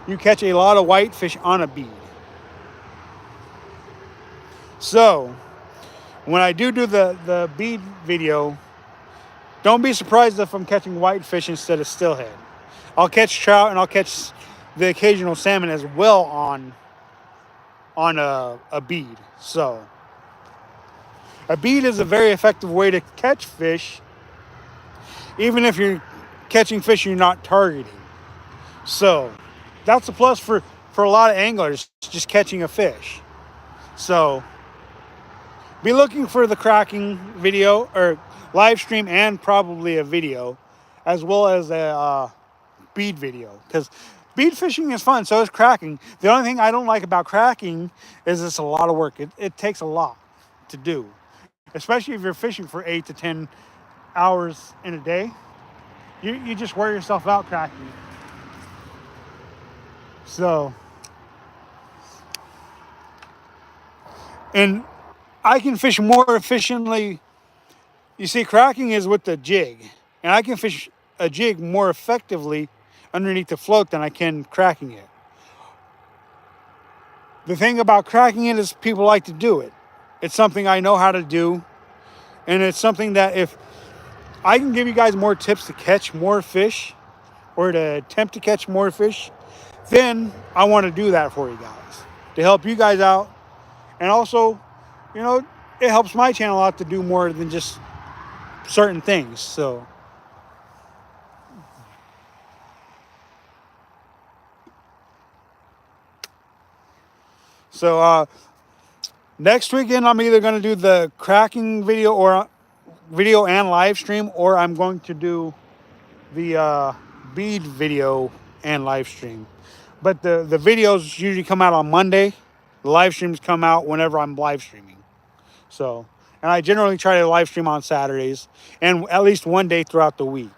You catch a lot of whitefish on a bead. So when I do the bead video, don't be surprised if I'm catching whitefish instead of steelhead. I'll catch trout and I'll catch the occasional salmon as well on a bead. So a bead is a very effective way to catch fish, even if you're catching fish you're not targeting. So that's a plus for a lot of anglers, just catching a fish. So be looking for the cracking video or live stream, and probably a video, as well as a bead video, because bead fishing is fun. So is cracking. The only thing I don't like about cracking is it's a lot of work. It takes a lot to do, especially if you're fishing for 8 to 10 hours in a day. You just wear yourself out cracking. So, and I can fish more efficiently. You see, cracking is with the jig, and I can fish a jig more effectively underneath the float than I can cracking it. The thing about cracking it is people like to do it. It's something I know how to do, and it's something that if I can give you guys more tips to catch more fish or to attempt to catch more fish, then I want to do that for you guys to help you guys out. And also, it helps my channel out to do more than just certain things. So next weekend I'm either going to do the cracking video and live stream, or I'm going to do the bead video and live stream. But the videos usually come out on Monday. The live streams come out whenever I'm live streaming. So, and I generally try to live stream on Saturdays and at least one day throughout the week.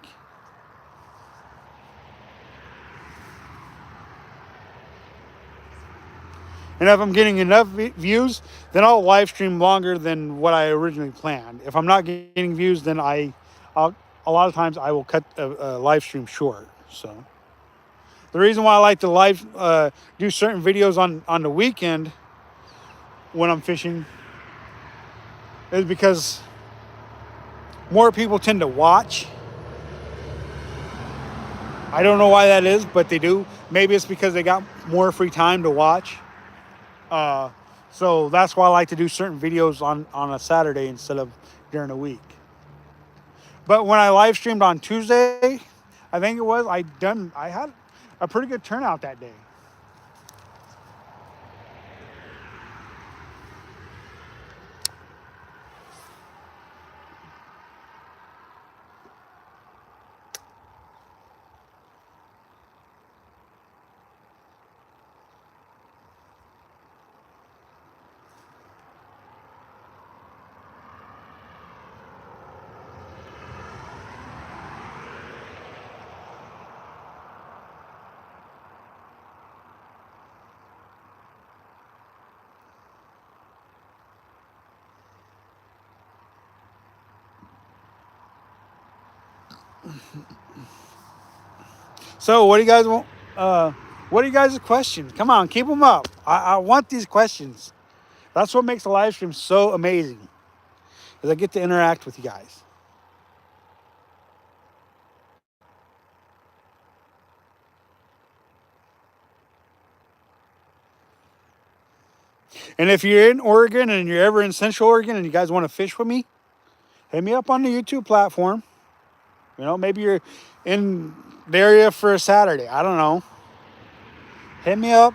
And if I'm getting enough views, then I'll live stream longer than what I originally planned. If I'm not getting views, then a lot of times I will cut a live stream short. So the reason why I like to do certain videos on the weekend when I'm fishing is because more people tend to watch. I don't know why that is, but they do. Maybe it's because they got more free time to watch. So that's why I like to do certain videos on a Saturday instead of during the week. But when I live streamed on Tuesday, I think it was, I had a pretty good turnout that day. So what do you guys want? What are you guys' questions? Come on, keep them up. I want these questions. That's what makes the live stream so amazing, is I get to interact with you guys. And if you're in Oregon and you're ever in Central Oregon and you guys want to fish with me, hit me up on the YouTube platform. You know, maybe you're in the area for a Saturday. I don't know. Hit me up.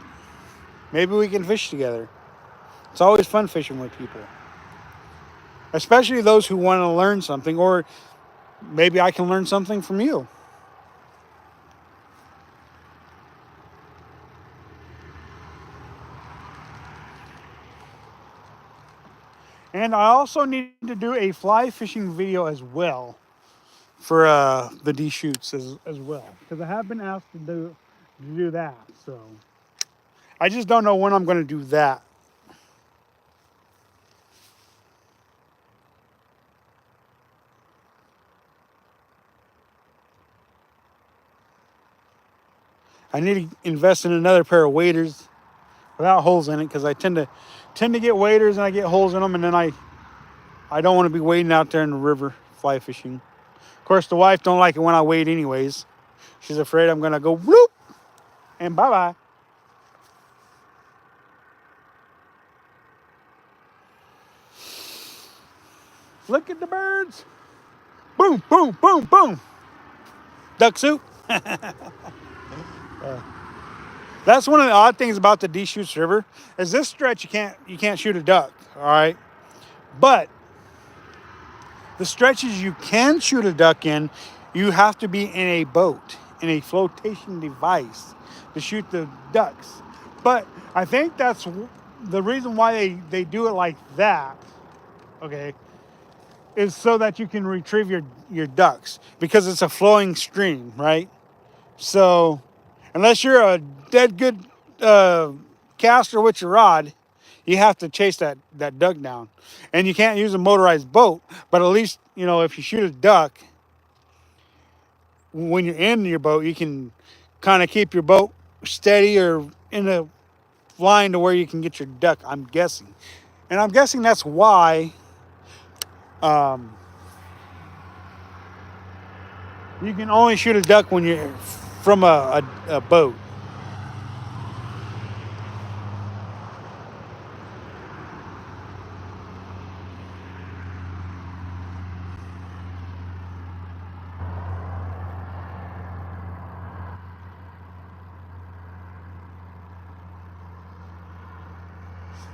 Maybe we can fish together. It's always fun fishing with people, especially those who want to learn something, or maybe I can learn something from you. And I also need to do a fly fishing video as well for the Deschutes as well, because I have been asked to do that. So I just don't know when I'm going to do that. I need to invest in another pair of waders without holes in it, because I tend to get waders and I get holes in them, and then I don't want to be wading out there in the river fly fishing. Of course, the wife don't like it when I wade anyways. She's afraid I'm gonna go whoop and bye bye. Look at the birds. Boom, boom, boom, boom. Duck soup. That's one of the odd things about the Deschutes River, is this stretch you can't shoot a duck, all right? But the stretches you can shoot a duck in, you have to be in a boat, in a flotation device to shoot the ducks. But I think that's the reason why they do it like that, okay, is so that you can retrieve your ducks, because it's a flowing stream, right? So unless you're a dead good caster with your rod, you have to chase that duck down. And you can't use a motorized boat, but at least, you know, if you shoot a duck, when you're in your boat, you can kind of keep your boat steady or in a line to where you can get your duck, I'm guessing. And I'm guessing that's why you can only shoot a duck when you're from a boat.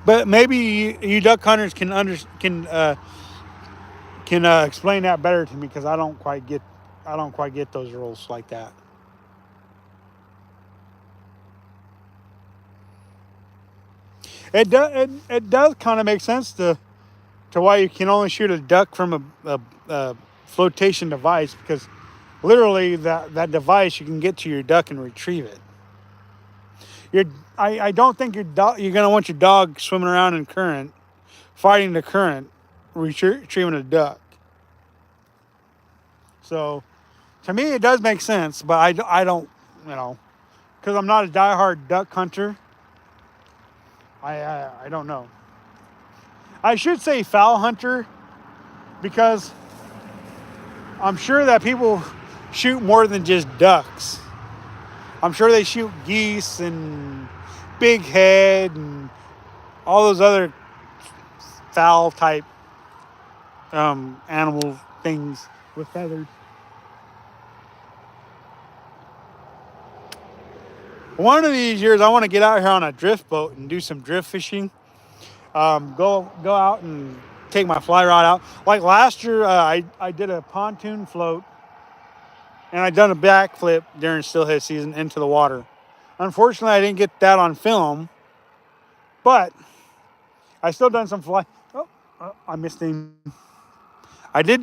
But maybe you duck hunters can explain that better to me, because I don't quite get those rules like that. It does kind of make sense to why you can only shoot a duck from a flotation device, because literally that device, you can get to your duck and retrieve it. I don't think you're gonna want your dog swimming around in current, fighting the current, retrieving a duck. So to me, it does make sense, but I don't, you know, because I'm not a diehard duck hunter. I don't know. I should say fowl hunter, because I'm sure that people shoot more than just ducks. I'm sure they shoot geese and big head and all those other fowl type animal things. with feathers. One of these years, I want to get out here on a drift boat and do some drift fishing. Go out and take my fly rod out. Like last year, I did a pontoon float, and I done a backflip during steelhead season into the water. Unfortunately, I didn't get that on film, but I still done some fly. Oh, I missed him. I did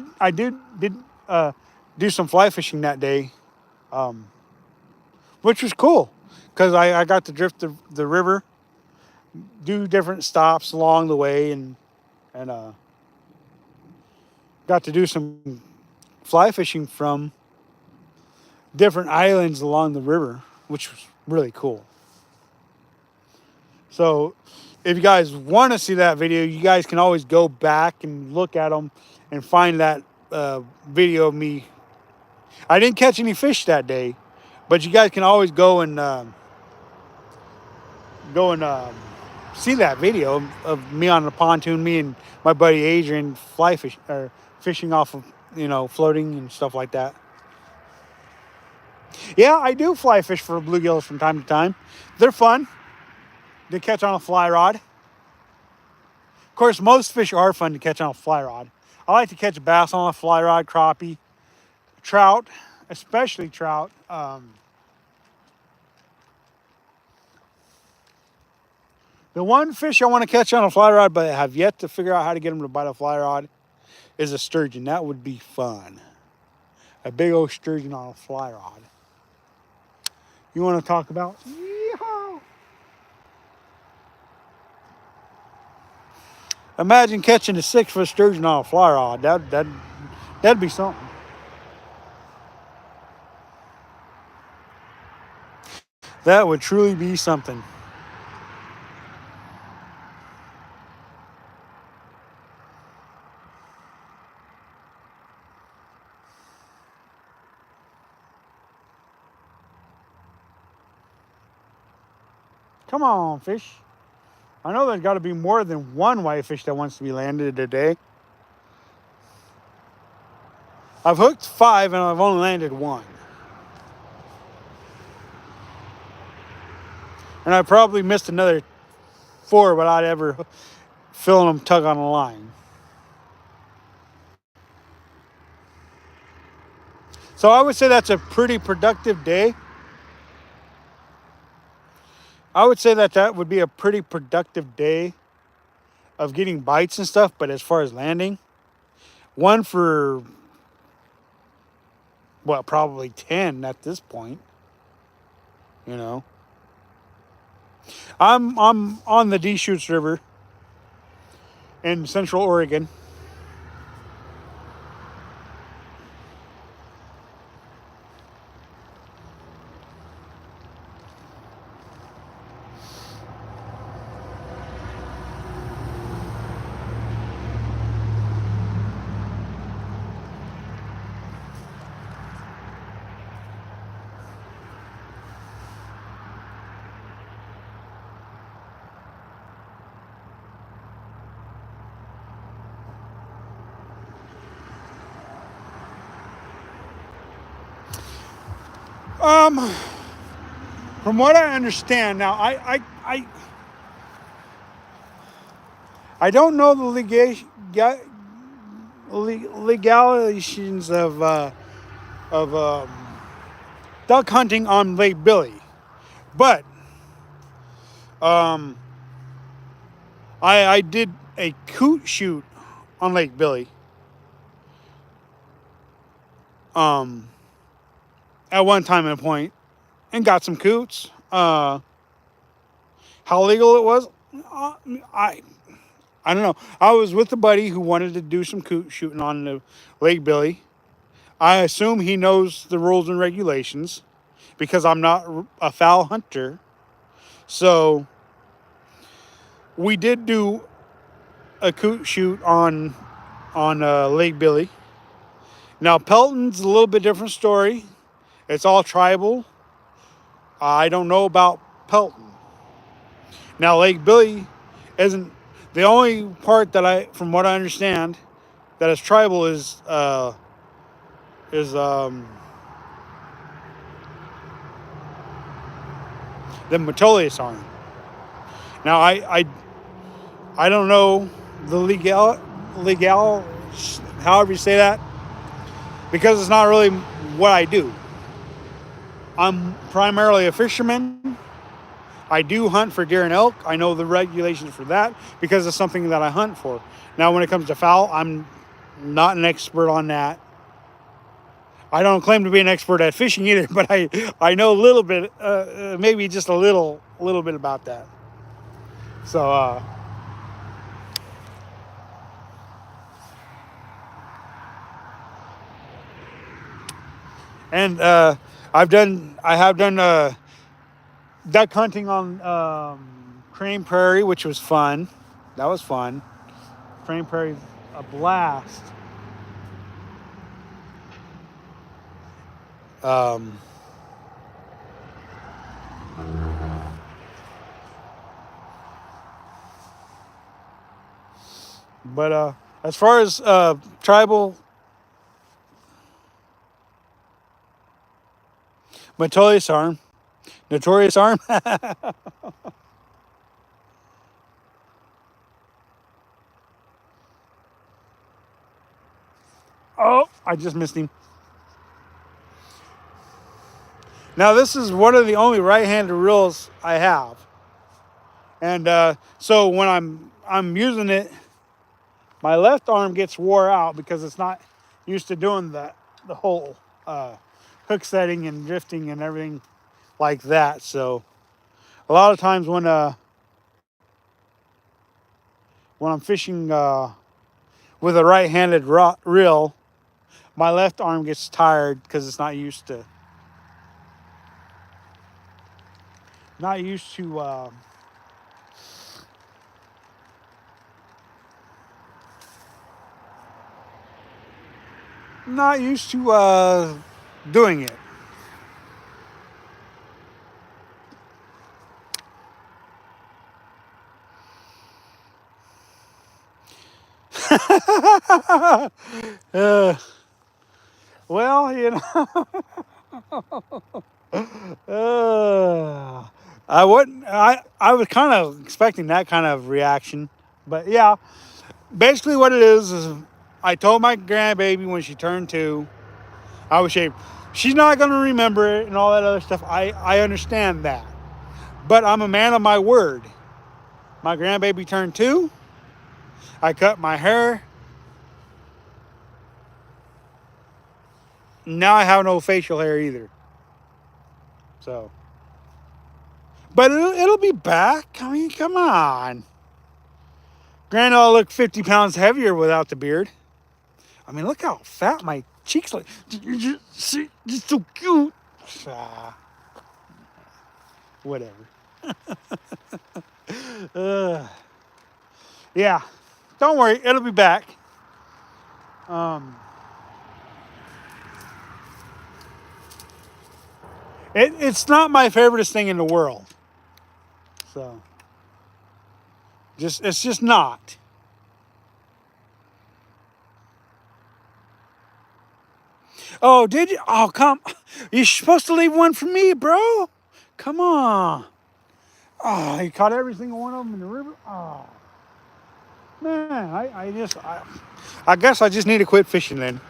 do some fly fishing that day, um, which was cool because I got to drift the river, do different stops along the way, and got to do some fly fishing from different islands along the river, which was really cool. So if you guys want to see that video, you guys can always go back and look at them and find that video of me. I didn't catch any fish that day, but you guys can always go and see that video of me on the pontoon, me and my buddy Adrian fly fish or fishing off of, floating and stuff like that. Yeah, I do fly fish for bluegills from time to time. They're fun to catch on a fly rod. Of course, most fish are fun to catch on a fly rod. I like to catch bass on a fly rod, crappie, trout, especially trout. The one fish I want to catch on a fly rod, but I have yet to figure out how to get them to bite a fly rod, is a sturgeon. That would be fun. A big old sturgeon on a fly rod. You want to talk about? Yeehaw! Imagine catching a 6-foot sturgeon on a fly rod. That'd be something. That would truly be something. Come on, fish. I know there's got to be more than one whitefish that wants to be landed today. I've hooked 5 and I've only landed 1. And I probably missed another 4 without ever feeling them tug on a line. So I would say that's a pretty productive day. I would say that would be a pretty productive day of getting bites and stuff. But as far as landing, 1 for, probably 10 at this point. I'm on the Deschutes River in Central Oregon. From what I understand now, I don't know the legalizations of duck hunting on Lake Billy, but I did a coot shoot on Lake Billy. At one time and point, and got some coots. How legal it was, I don't know. I was with a buddy who wanted to do some coot shooting on the Lake Billy. I assume he knows the rules and regulations because I'm not a foul hunter. So we did do a coot shoot on Lake Billy. Now Pelton's a little bit different story. It's all tribal. I don't know about Pelton. Now Lake Billy isn't the only part that from what I understand, that is tribal is is the Metolius arm. Now I don't know the legal, however you say that, because it's not really what I do. I'm primarily a fisherman. I do hunt for deer and elk. I know the regulations for that because it's something that I hunt for. Now, when it comes to fowl, I'm not an expert on that. I don't claim to be an expert at fishing either, but I know a little bit, maybe just a little bit about that. So, and I have done duck hunting on Crane Prairie, which was fun. That was fun. Crane Prairie's a blast. Um, but as far as tribal Metolius arm, notorious arm. Oh, I just missed him. Now this is one of the only right-handed reels I have, and so when I'm using it, my left arm gets wore out because it's not used to doing the whole hook setting and drifting and everything like that. So a lot of times when I'm fishing with a right-handed reel, my left arm gets tired because it's not used to not used to doing it. uh, well, you know, I wouldn't. I was kind of expecting that kind of reaction, but yeah, basically what it is I told my grandbaby when she turned 2, I was shaved. She's not going to remember it and all that other stuff. I understand that. But I'm a man of my word. My grandbaby turned 2. I cut my hair. Now I have no facial hair either. So. But it'll be back. I mean, come on. Granted, I'll look 50 pounds heavier without the beard. I mean, look how fat my cheeks look. See, just so cute. Whatever. Yeah, don't worry, it'll be back. It's not my favoriteest thing in the world. So, it's just not. Oh, did you? Oh, come. You're supposed to leave one for me, bro. Come on. Oh, you caught every single one of them in the river. Oh, man, I guess I just need to quit fishing then.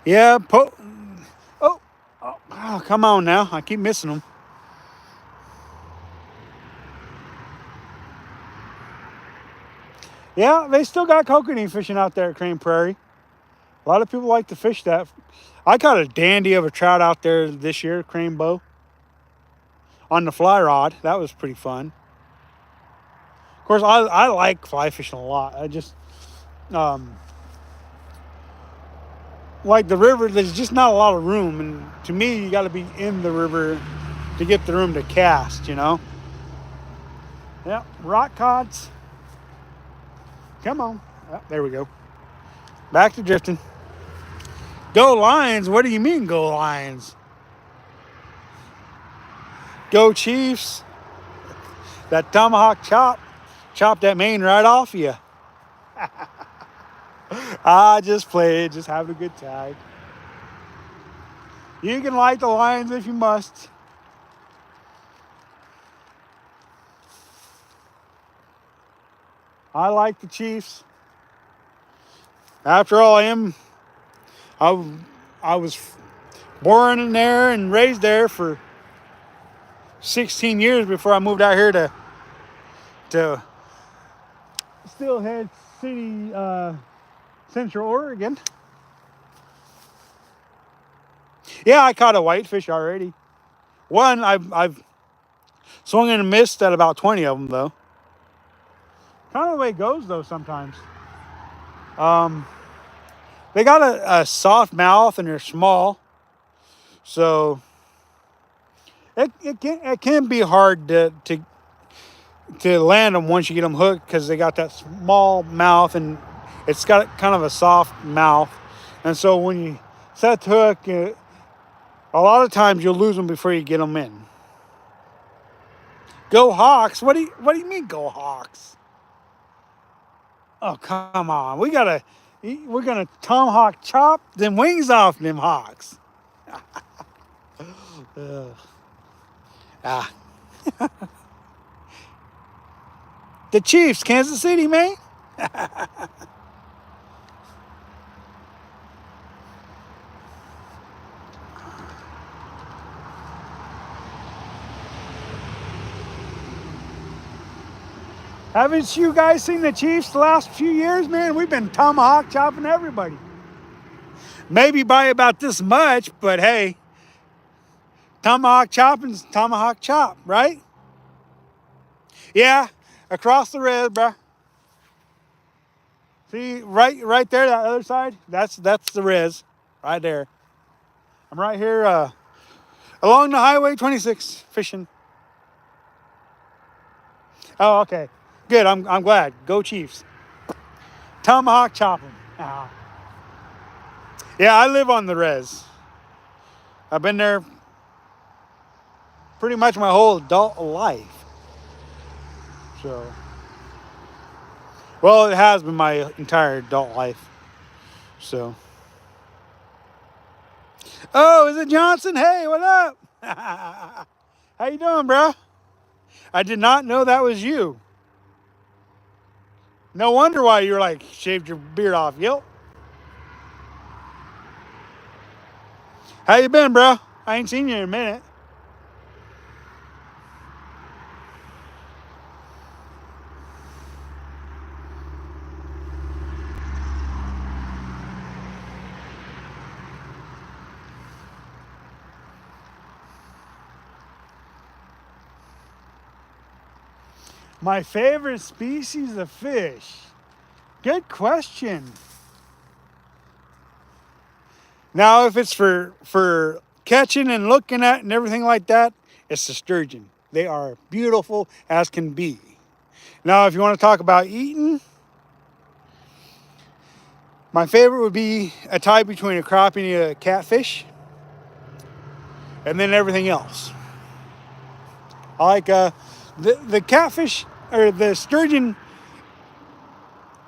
Yeah, oh, come on now. I keep missing them. Yeah, they still got kokanee fishing out there at Crane Prairie. A lot of people like to fish that. I caught a dandy of a trout out there this year, crane bow, on the fly rod. That was pretty fun. Of course, I like fly fishing a lot. I just, like the river, there's just not a lot of room. And to me, you got to be in the river to get the room to cast, you know? Yep, rock cods. Come on. Oh, there we go. Back to drifting. Go Lions? What do you mean, go Lions? Go Chiefs. That tomahawk chop that mane right off you. I just played, just having a good time. You can like the Lions if you must. I like the Chiefs. After all, I was born in there and raised there for 16 years before I moved out here to Steelhead City, Central Oregon. Yeah, I caught a whitefish already. One, I've swung and missed at about 20 of them though. Kind of the way it goes though sometimes. They got a soft mouth and they're small, so it can be hard to land them once you get them hooked because they got that small mouth and it's got kind of a soft mouth, and so when you set the hook, a lot of times you'll lose them before you get them in. Go Hawks? What do you mean go Hawks? Oh, come on. We're gonna tomahawk chop them wings off them Hawks. Ah. The Chiefs, Kansas City, man. Haven't you guys seen the Chiefs the last few years, man? We've been tomahawk chopping everybody. Maybe by about this much, but hey, tomahawk chopping's tomahawk chop, right? Yeah, across the red, bruh. See, right there, that other side, that's the res, right there. I'm right here along the Highway 26 fishing. Oh, okay. Good, I'm glad. Go Chiefs. Tomahawk chopping. Ah. Yeah, I live on the res. I've been there pretty much my whole adult life. So, well, it has been my entire adult life. So. Oh, is it Johnson? Hey, what up? How you doing, bro? I did not know that was you. No wonder why you're like shaved your beard off. Yep. How you been, bro? I ain't seen you in a minute. My favorite species of fish. Good question. Now, if it's for catching and looking at and everything like that, it's the sturgeon. They are beautiful as can be. Now, if you want to talk about eating, my favorite would be a tie between a crappie and a catfish, and then everything else. I like the catfish or the sturgeon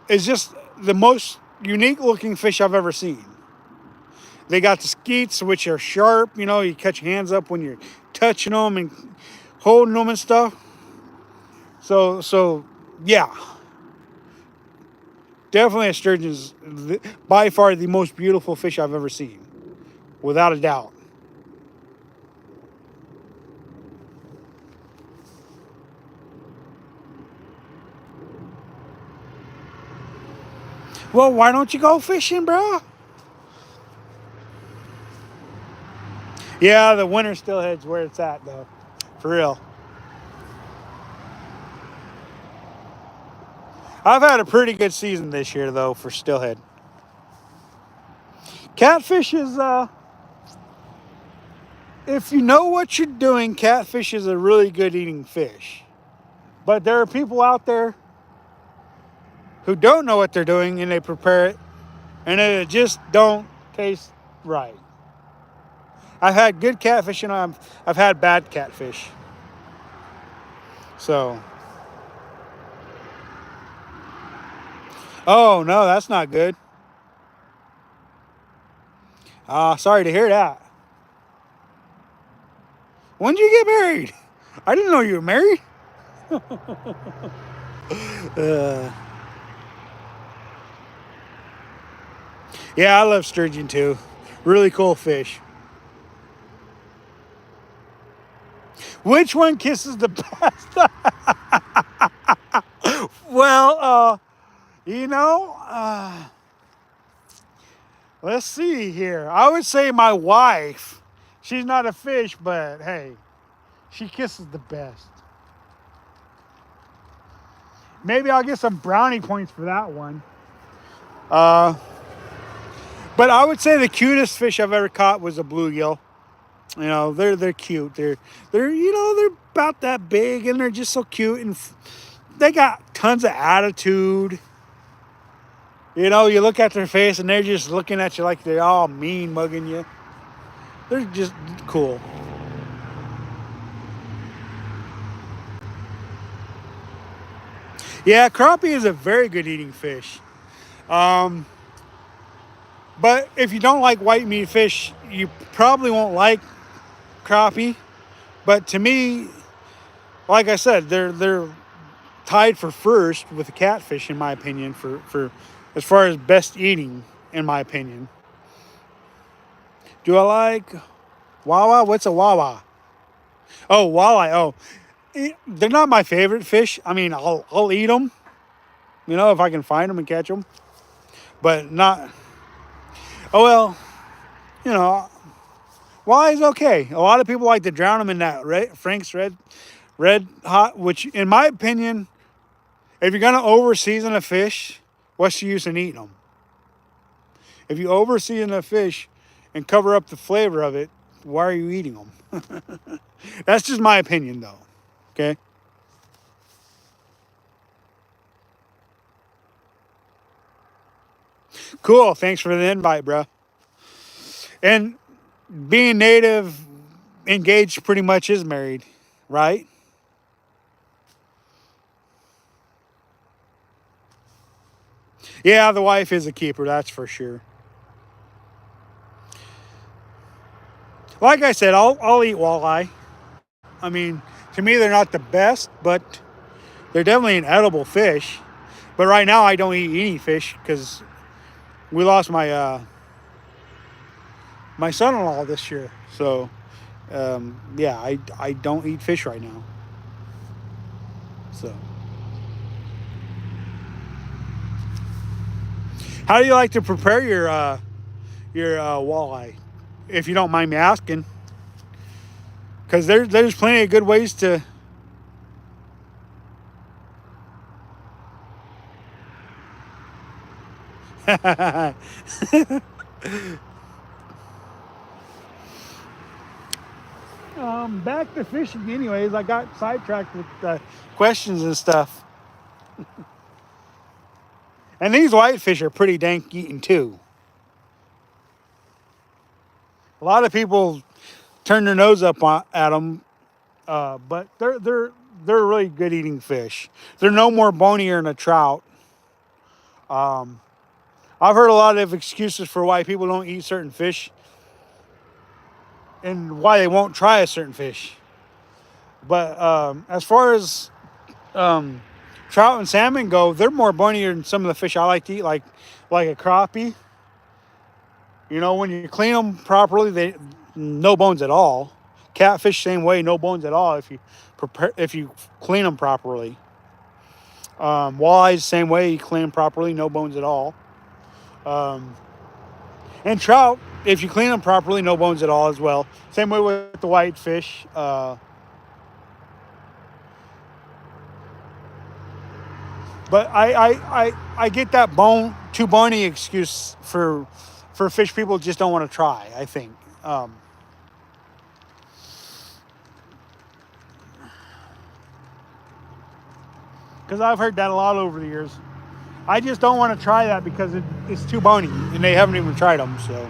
is just the most unique looking fish I've ever seen. They got the skeets, which are sharp. You know, you catch your hands up when you're touching them and holding them and stuff. So yeah. Definitely a sturgeon is by far the most beautiful fish I've ever seen. Without a doubt. Well, why don't you go fishing, bro? Yeah, the winter steelhead's where it's at, though. For real. I've had a pretty good season this year, though, for steelhead. Catfish is, if you know what you're doing, catfish is a really good eating fish. But there are people out there who don't know what they're doing and they prepare it and it just don't taste right. I've had good catfish and I've had bad catfish. So, oh no, that's not good. Sorry to hear that. When did you get married? I didn't know you were married. Uh, yeah, I love sturgeon too. Really cool fish. Which one kisses the best? Well, you know, let's see here. I would say my wife. She's not a fish, but hey, she kisses the best. Maybe I'll get some brownie points for that one. Uh, but I would say the cutest fish I've ever caught was a bluegill. You know, they're cute. They're they're about that big and they're just so cute and they got tons of attitude. You know, you look at their face and they're just looking at you like they're all mean mugging you. They're just cool. Yeah, crappie is a very good eating fish. Um, but if you don't like white meat fish, you probably won't like crappie. But to me, like I said, they're tied for first with the catfish in my opinion for as far as best eating in my opinion. Do I like wawa? What's a wawa? Oh, walleye. Oh, they're not my favorite fish. I mean, I'll eat them, if I can find them and catch them, but not. Oh well, you know, walleye is okay. A lot of people like to drown them in that Frank's red hot, which in my opinion, if you're gonna over season a fish, what's the use in eating them? If you over season a fish and cover up the flavor of it, why are you eating them? That's just my opinion, though. Okay. Cool. Thanks for the invite, bro. And being native, engaged pretty much is married, right? Yeah, the wife is a keeper, that's for sure. Like I said, I'll eat walleye. I mean, to me, they're not the best, but they're definitely an edible fish. But right now, I don't eat any fish because we lost my son-in-law this year. So, yeah, I don't eat fish right now. So, how do you like to prepare your walleye, if you don't mind me asking? Because there's plenty of good ways to. Back to fishing, anyways. I got sidetracked with questions and stuff. And these whitefish are pretty dank eating too. A lot of people turn their nose up at them, but they're really good eating fish. They're no more bonier than a trout. Um, I've heard a lot of excuses for why people don't eat certain fish and why they won't try a certain fish. But as far as um, trout and salmon go, they're more bonier than some of the fish I like to eat, like a crappie. When you clean them properly, they no bones at all. Catfish same way, no bones at all if you clean them properly. Walleyes same way, you clean them properly, no bones at all. Um, and trout, if you clean them properly, no bones at all as well. Same way with the whitefish. But I get that too bony excuse for fish people just don't want to try, I think. because I've heard that a lot over the years. I just don't want to try that because it's too bony, and they haven't even tried them. So,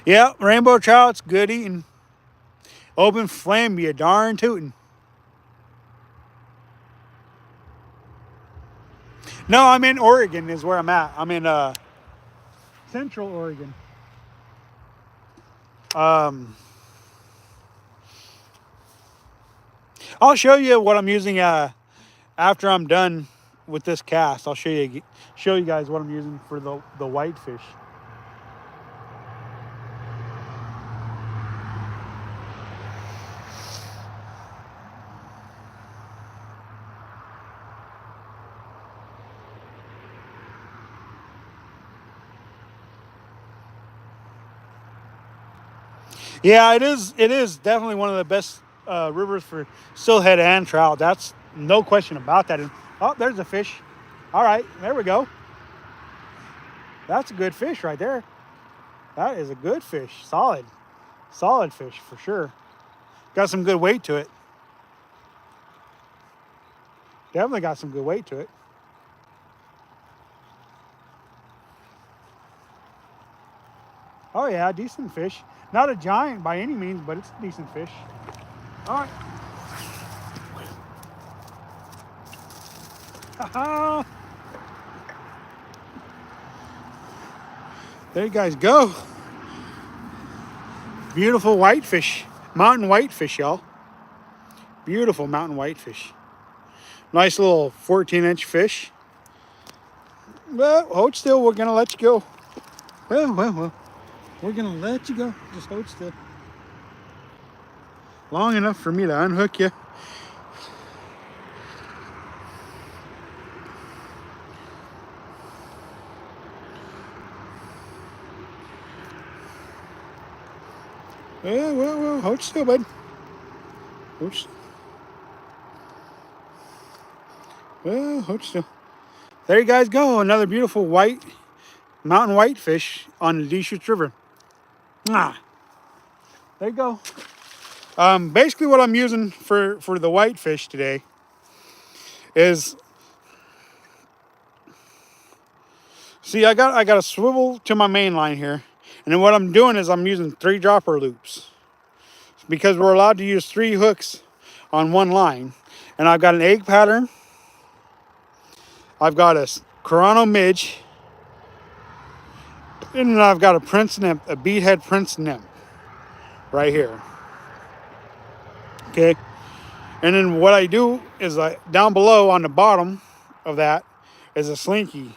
yeah, rainbow trout's good eating. Open flame, be a darn tootin'. No, I'm in Oregon is where I'm at. I'm in Central Oregon. I'll show you what I'm using after I'm done with this cast. I'll show you guys what I'm using for the whitefish. Yeah, it is. It is definitely one of the best rivers for stillhead and trout. That's no question about that. And, oh, there's a fish. All right, there we go. That's a good fish right there. That is a good fish. Solid fish for sure. Got some good weight to it. Definitely got some good weight to it. Oh yeah, decent fish. Not a giant by any means, but it's a decent fish. All right. There you guys go. Beautiful whitefish. Mountain whitefish, y'all. Beautiful mountain whitefish. Nice little 14-inch fish. Well, hold still. We're going to let you go. Well. We're going to let you go. Just hold still. Long enough for me to unhook you. Well, hold still, bud. Hold still. Well, hold still. There you guys go. Another beautiful mountain whitefish on the Deschutes River. There you go. Basically what I'm using for the whitefish today is, see, I got a swivel to my main line here. And then what I'm doing is I'm using 3 dropper loops because we're allowed to use 3 hooks on one line. And I've got an egg pattern. I've got a Corano midge. And then I've got a Prince nymph, a beadhead Prince nymph right here. Okay. And then what I do is down below on the bottom of that is a slinky.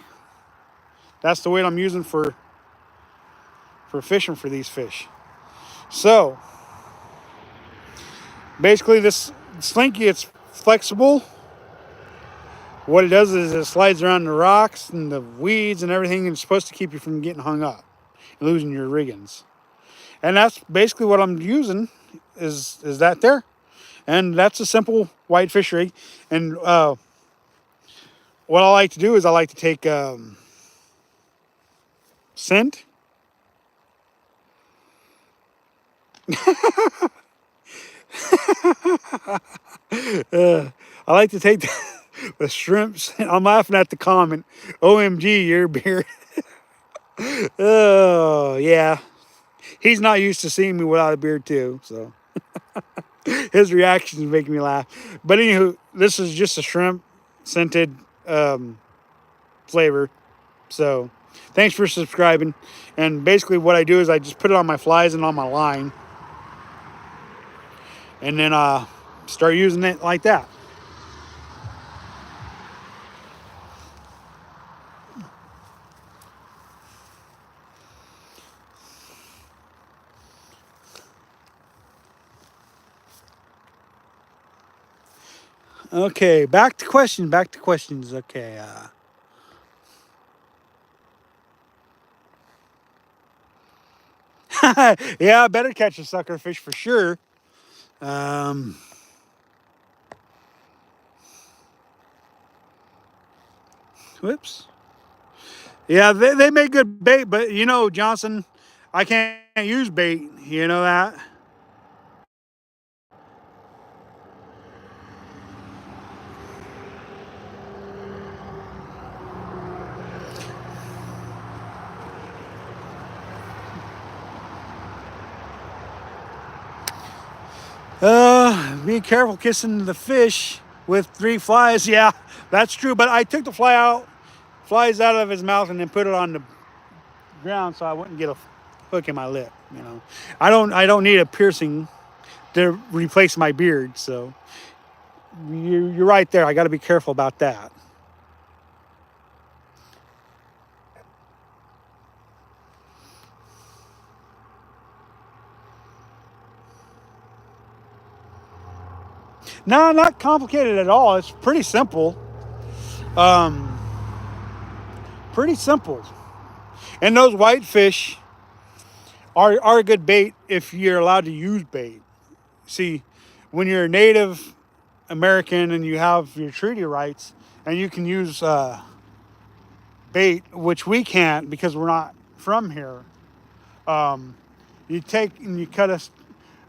That's the weight I'm using for fishing for these fish. So basically this slinky, it's flexible. What it does is it slides around the rocks and the weeds and everything, and it's supposed to keep you from getting hung up and losing your riggings. And that's basically what I'm using is that there. And that's a simple whitefish rig. And what I like to do is I like to take scent. I like to take the shrimps. I'm laughing at the comment. OMG, your beard. Oh, yeah. He's not used to seeing me without a beard too, so his reactions make me laugh. But anywho, this is just a shrimp scented flavor. So thanks for subscribing. And basically what I do is I just put it on my flies and on my line. And then start using it like that. Okay, back to questions. Okay. Yeah, I better catch a sucker fish for sure. Whoops. Yeah, they make good bait, but you know, Johnson, I can't use bait. You know that? Be careful kissing the fish with 3 flies. Yeah, that's true. But I took the flies out of his mouth and then put it on the ground so I wouldn't get a hook in my lip. You know, I don't need a piercing to replace my beard. So you're right there. I got to be careful about that. No, not complicated at all. It's pretty simple. Um, Pretty simple. And those whitefish are a good bait if you're allowed to use bait. See, when you're a Native American and you have your treaty rights and you can use bait, which we can't because we're not from here, you take and you cut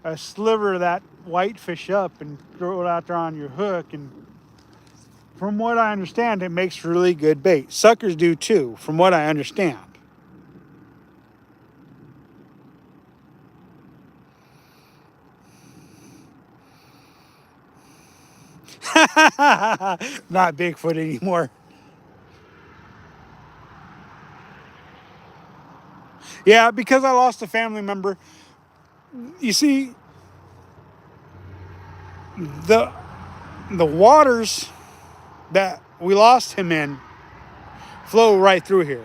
a sliver of that whitefish up and throw it out there on your hook. And from what I understand, it makes really good bait. Suckers do too, from what I understand. Not Bigfoot anymore. Yeah, because I lost a family member. You see, the the waters that we lost him in flow right through here.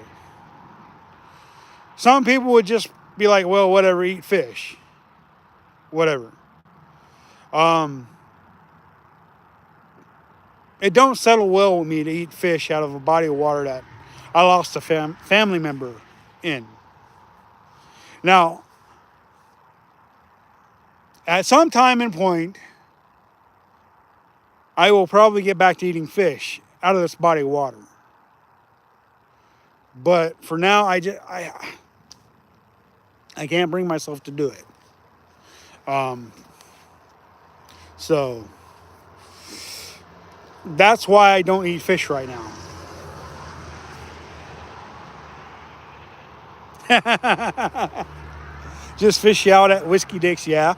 Some people would just be like, well, whatever, eat fish. Whatever. Um, it don't settle well with me to eat fish out of a body of water that I lost a family member in. Now, at some time and point, I will probably get back to eating fish out of this body of water. But for now, I can't bring myself to do it. Um, so that's why I don't eat fish right now. Just fish out at Whiskey Dicks, yeah.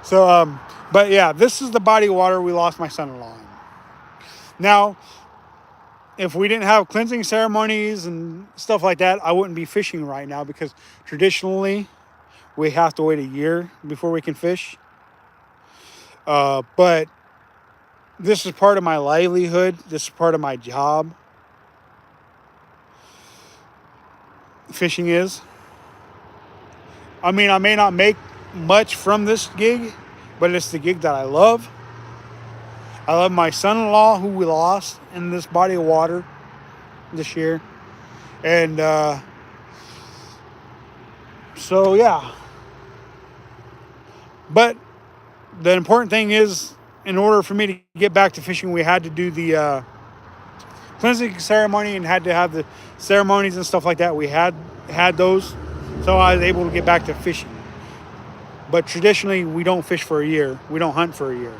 So, but yeah, this is the body of water we lost my son-in-law in. Now, if we didn't have cleansing ceremonies and stuff like that, I wouldn't be fishing right now because traditionally we have to wait a year before we can fish. But this is part of my livelihood. This is part of my job. Fishing is. I mean, I may not make much from this gig, but it's the gig that I love. I love my son-in-law who we lost in this body of water this year. And so, yeah. But the important thing is, in order for me to get back to fishing, we had to do the cleansing ceremony and had to have the ceremonies and stuff like that. We had those, so I was able to get back to fishing. But traditionally, we don't fish for a year. We don't hunt for a year.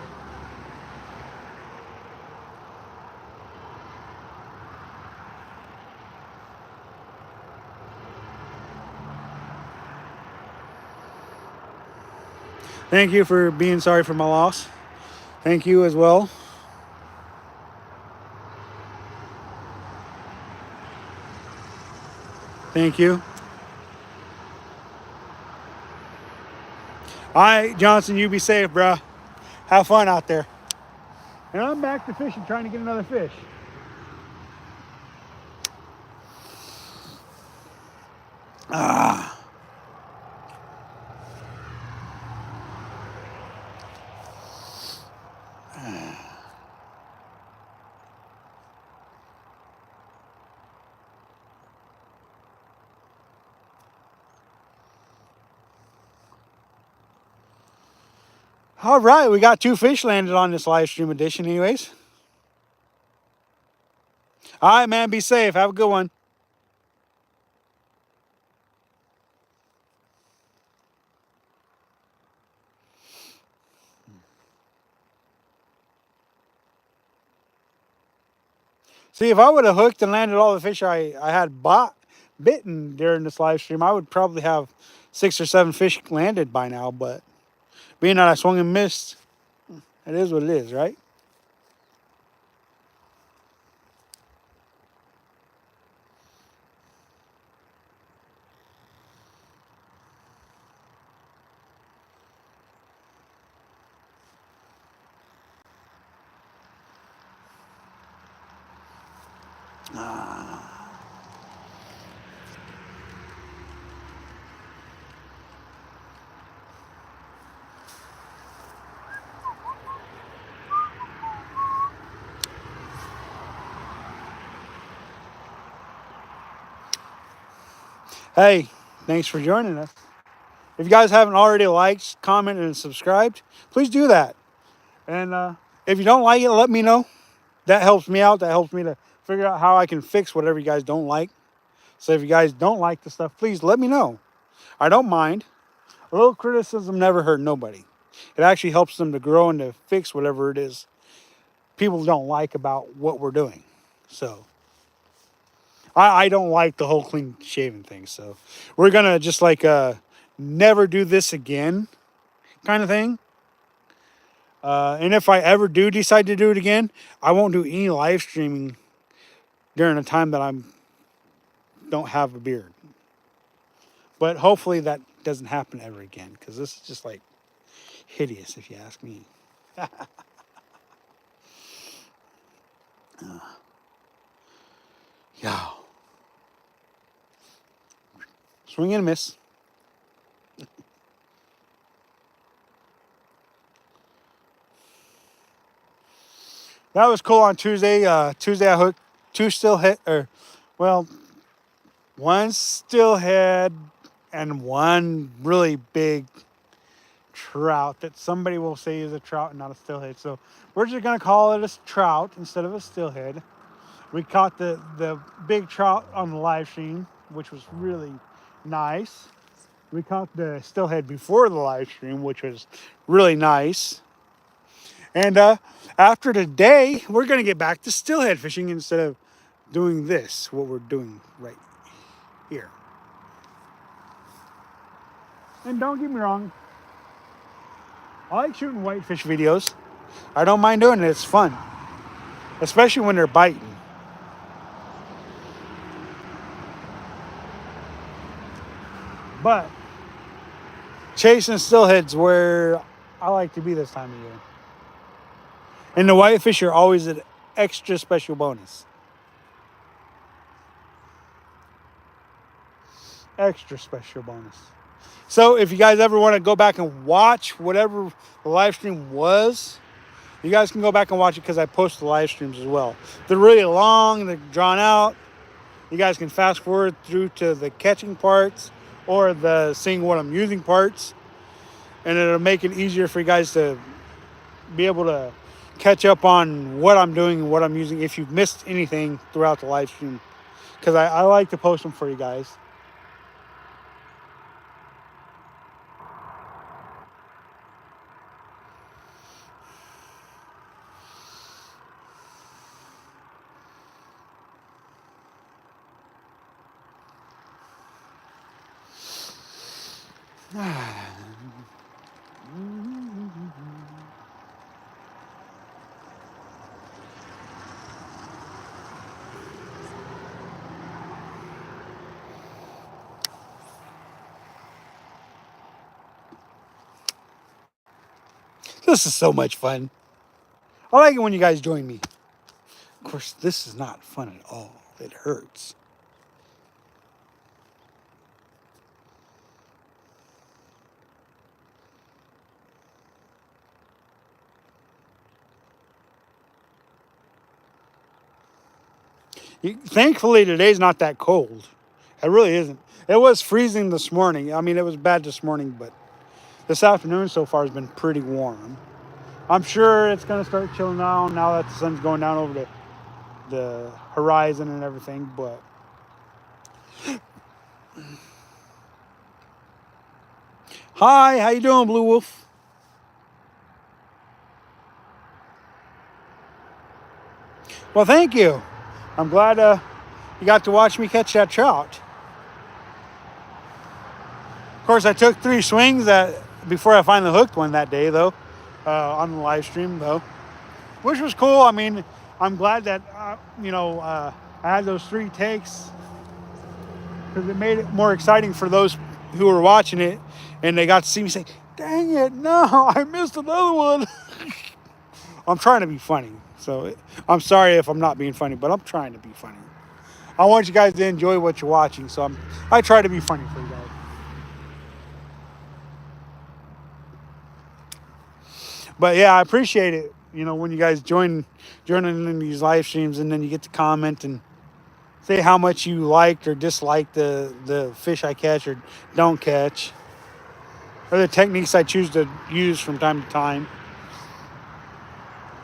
Thank you for being sorry for my loss. Thank you as well. Thank you. All right, Johnson, you be safe, bruh. Have fun out there. And I'm back to fishing, trying to get another fish. Ah. All right, we got 2 fish landed on this live stream edition anyways. All right, man, be safe. Have a good one. See, if I would have hooked and landed all the fish I had bitten during this live stream, I would probably have 6 or 7 fish landed by now. But Being that I swung and missed, it is what it is, right? Hey, thanks for joining us. If you guys haven't already liked, commented, and subscribed, please do that. And if you don't like it, let me know. That helps me out. That helps me to figure out how I can fix whatever you guys don't like. So if you guys don't like the stuff, please let me know. I don't mind. A little criticism never hurt nobody. It actually helps them to grow and to fix whatever it is people don't like about what we're doing. So I don't like the whole clean shaven thing. So we're going to just like never do this again kind of thing. And if I ever do decide to do it again, I won't do any live streaming during a time that I don't have a beard. But hopefully that doesn't happen ever again, because this is just like hideous, if you ask me. Yeah. Swing and a miss. That was cool on Tuesday. Tuesday I hooked two stillhead, one stillhead and one really big trout that somebody will say is a trout and not a stillhead. So we're just gonna call it a trout instead of a stillhead. We caught the big trout on the live stream, which was really nice. We caught the stillhead before the live stream, which was really nice. And after today, we're gonna get back to stillhead fishing instead of doing this, what we're doing right here. And don't get me wrong, I like shooting whitefish videos. I don't mind doing it, it's fun. Especially when they're biting. But chasing stillhead's where I like to be this time of year. And the whitefish are always an extra special bonus. Extra special bonus. So if you guys ever want to go back and watch whatever the live stream was, you guys can go back and watch it, because I post the live streams as well. They're really long, they're drawn out. You guys can fast forward through to the catching parts or the seeing what I'm using parts. And it'll make it easier for you guys to be able to catch up on what I'm doing and what I'm using if you've missed anything throughout the live stream. Because I like to post them for you guys. This is so much fun. I like it when you guys join me. Of course, this is not fun at all. It hurts. Thankfully, today's not that cold. It really isn't. It was freezing this morning. I mean, it was bad this morning, but this afternoon so far has been pretty warm. I'm sure it's going to start chilling down now that the sun's going down over the horizon and everything, but hi, how you doing, Blue Wolf? Well, thank you. I'm glad you got to watch me catch that trout. Of course, I took 3 swings. That before I finally hooked one that day, though, on the live stream, though, which was cool. I mean, I'm glad that, I had those 3 takes because it made it more exciting for those who were watching it, and they got to see me say, dang it, no, I missed another one. I'm trying to be funny, so I'm sorry if I'm not being funny, but I'm trying to be funny. I want you guys to enjoy what you're watching, so I try to be funny for you guys. But yeah, I appreciate it. When you guys joining in these live streams, and then you get to comment and say how much you liked or disliked the fish I catch or don't catch, or the techniques I choose to use from time to time.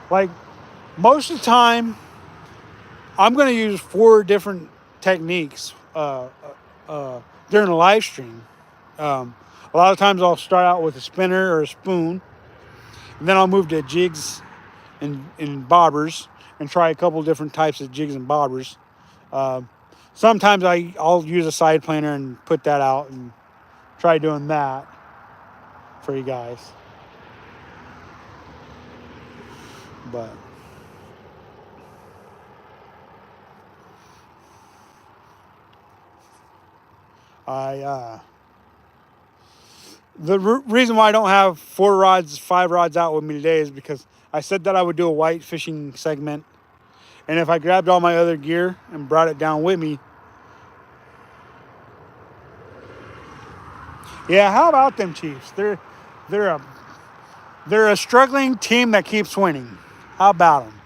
Like most of the time, I'm going to use 4 different techniques during a live stream. A lot of times I'll start out with a spinner or a spoon, and then I'll move to jigs and bobbers and try a couple different types of jigs and bobbers. Sometimes I'll use a side planer and put that out and try doing that for you guys. But the reason why I don't have 4 rods, 5 rods out with me today is because I said that I would do a white fishing segment, and if I grabbed all my other gear and brought it down with me, yeah, how about them Chiefs? They're a struggling team that keeps winning. How about them?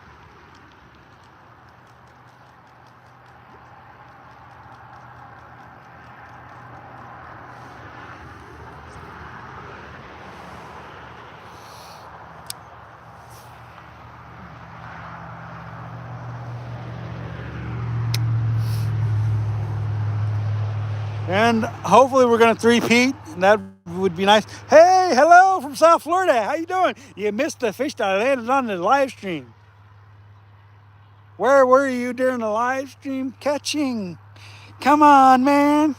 And hopefully we're going to three-peat, and that would be nice. Hey, hello from South Florida. How you doing? You missed the fish that I landed on the live stream. Where were you during the live stream catching? Come on, man.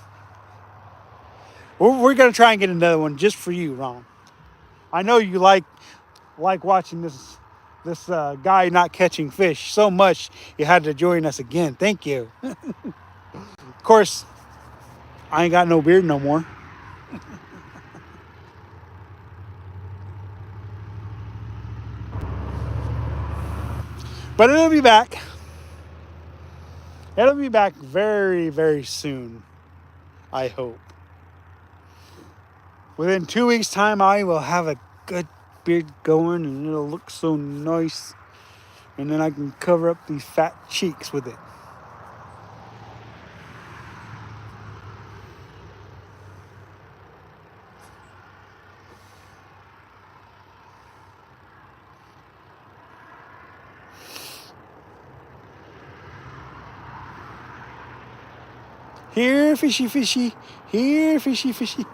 We're going to try and get another one just for you, Ron. I know you like watching this guy not catching fish so much you had to join us again. Thank you. Of course, I ain't got no beard no more. But it'll be back. It'll be back very, very soon, I hope. Within 2 weeks' time, I will have a good beard going, and it'll look so nice. And then I can cover up these fat cheeks with it. Here, fishy, fishy. Here, fishy, fishy.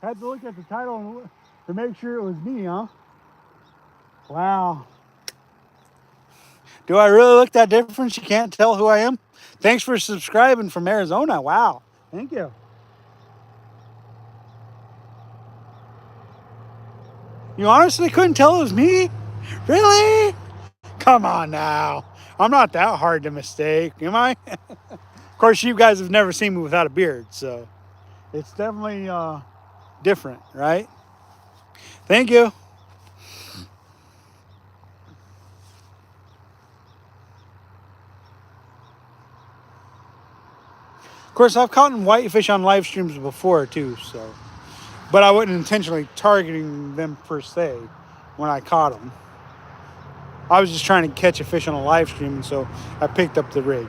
Had to look at the title to make sure it was me, huh? Wow. Do I really look that different? You can't tell who I am? Thanks for subscribing from Arizona. Wow. Thank you. You honestly couldn't tell it was me? Really? Come on now. I'm not that hard to mistake, am I? Of course, you guys have never seen me without a beard, so it's definitely different, right? Thank you. Of course, I've caught whitefish on live streams before too, so, but I wasn't intentionally targeting them per se when I caught them. I was just trying to catch a fish on a live stream, and so I picked up the rig.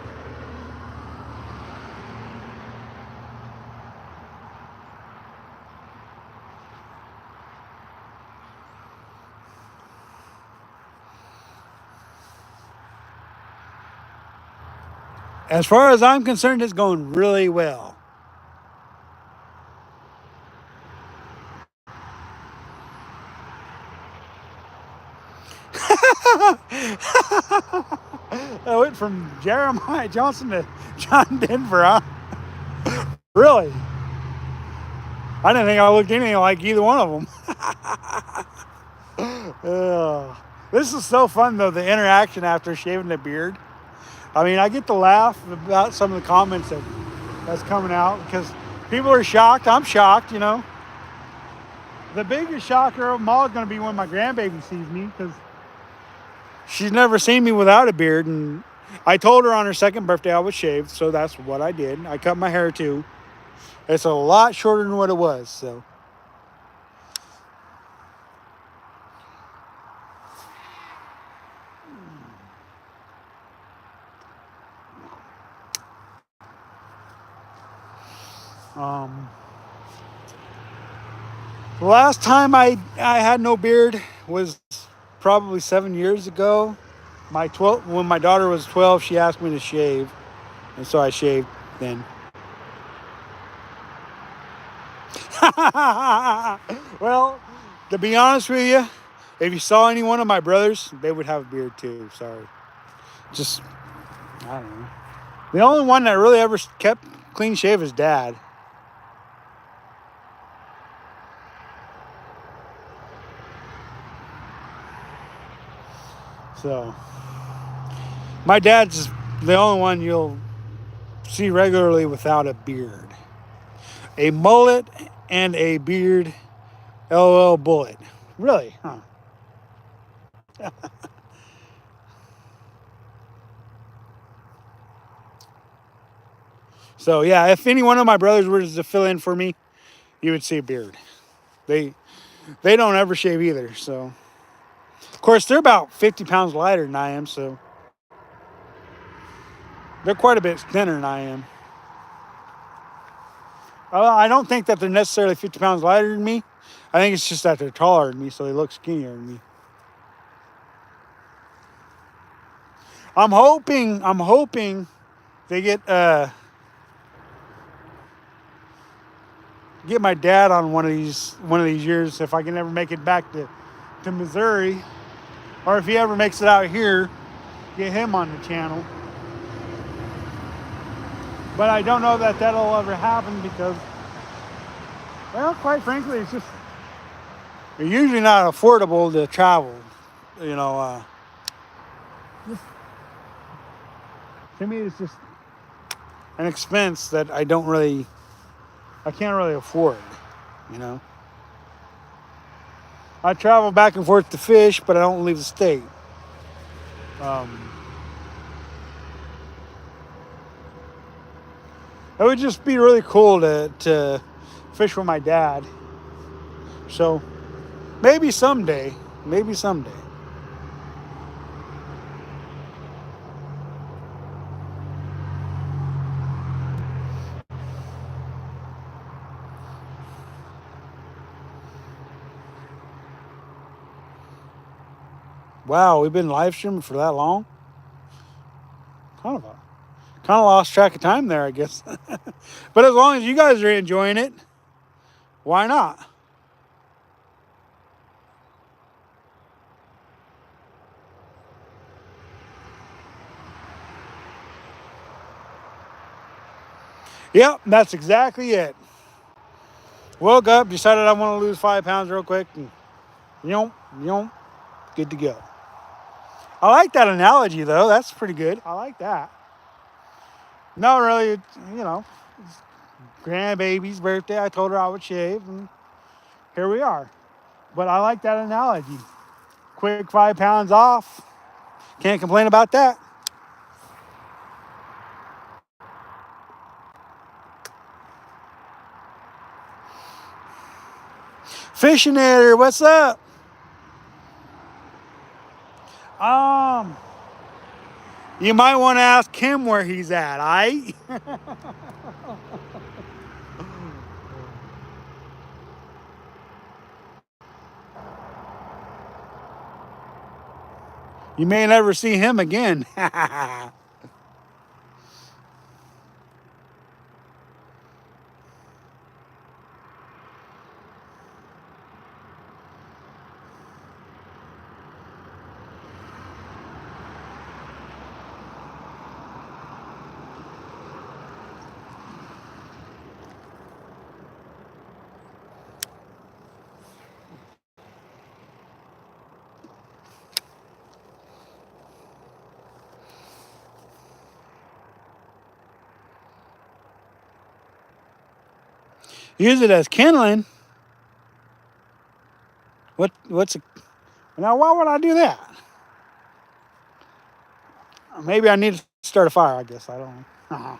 As far as I'm concerned, it's going really well. I went from Jeremiah Johnson to John Denver, huh? Really? I didn't think I looked anything like either one of them. This is so fun, though, the interaction after shaving the beard. I mean, I get to laugh about some of the comments that's coming out because people are shocked. I'm shocked, you know. The biggest shocker of them all is going to be when my grandbaby sees me because she's never seen me without a beard. And I told her on her second birthday I was shaved, so that's what I did. I cut my hair too. It's a lot shorter than what it was, so. Um, the last time I had no beard was probably 7 years ago. When my daughter was 12, she asked me to shave, and so I shaved then. Well, to be honest with you, if you saw any one of my brothers, they would have a beard too. Sorry. Just, I don't know. The only one that really ever kept clean shave is Dad. So, my dad's the only one you'll see regularly without a beard. A mullet and a beard, LOL bullet. Really? Huh. So yeah, if any one of my brothers were to fill in for me, you would see a beard. They they don't ever shave either. So of course they're about 50 pounds lighter than I am, so they're quite a bit thinner than I am. I don't think that they're necessarily 50 pounds lighter than me. I think it's just that they're taller than me, so they look skinnier than me. I'm hoping they get my dad on one of these years if I can ever make it back to Missouri, or if he ever makes it out here, get him on the channel. But I don't know that that'll ever happen because, well, quite frankly, it's usually not affordable to travel. You know, to me, it's just an expense that I can't really afford. You know, I travel back and forth to fish, but I don't leave the state. Um, it would just be really cool to fish with my dad. So maybe someday. Maybe someday. Wow, we've been live streaming for that long. Kind of lost track of time there, I guess. But as long as you guys are enjoying it, why not? Yep, that's exactly it. Woke up, decided I want to lose 5 pounds real quick, and yomp, yomp, good to go. I like that analogy though. That's pretty good. I like that. No, really, you know, grandbaby's birthday. I told her I would shave, and here we are. But I like that analogy. Quick 5 pounds off. Can't complain about that. Fishinator, what's up? Um, you might want to ask him where he's at, aight? You may never see him again. Use it as kindling. What's a, now? Why would I do that? Maybe I need to start a fire. I guess I don't know.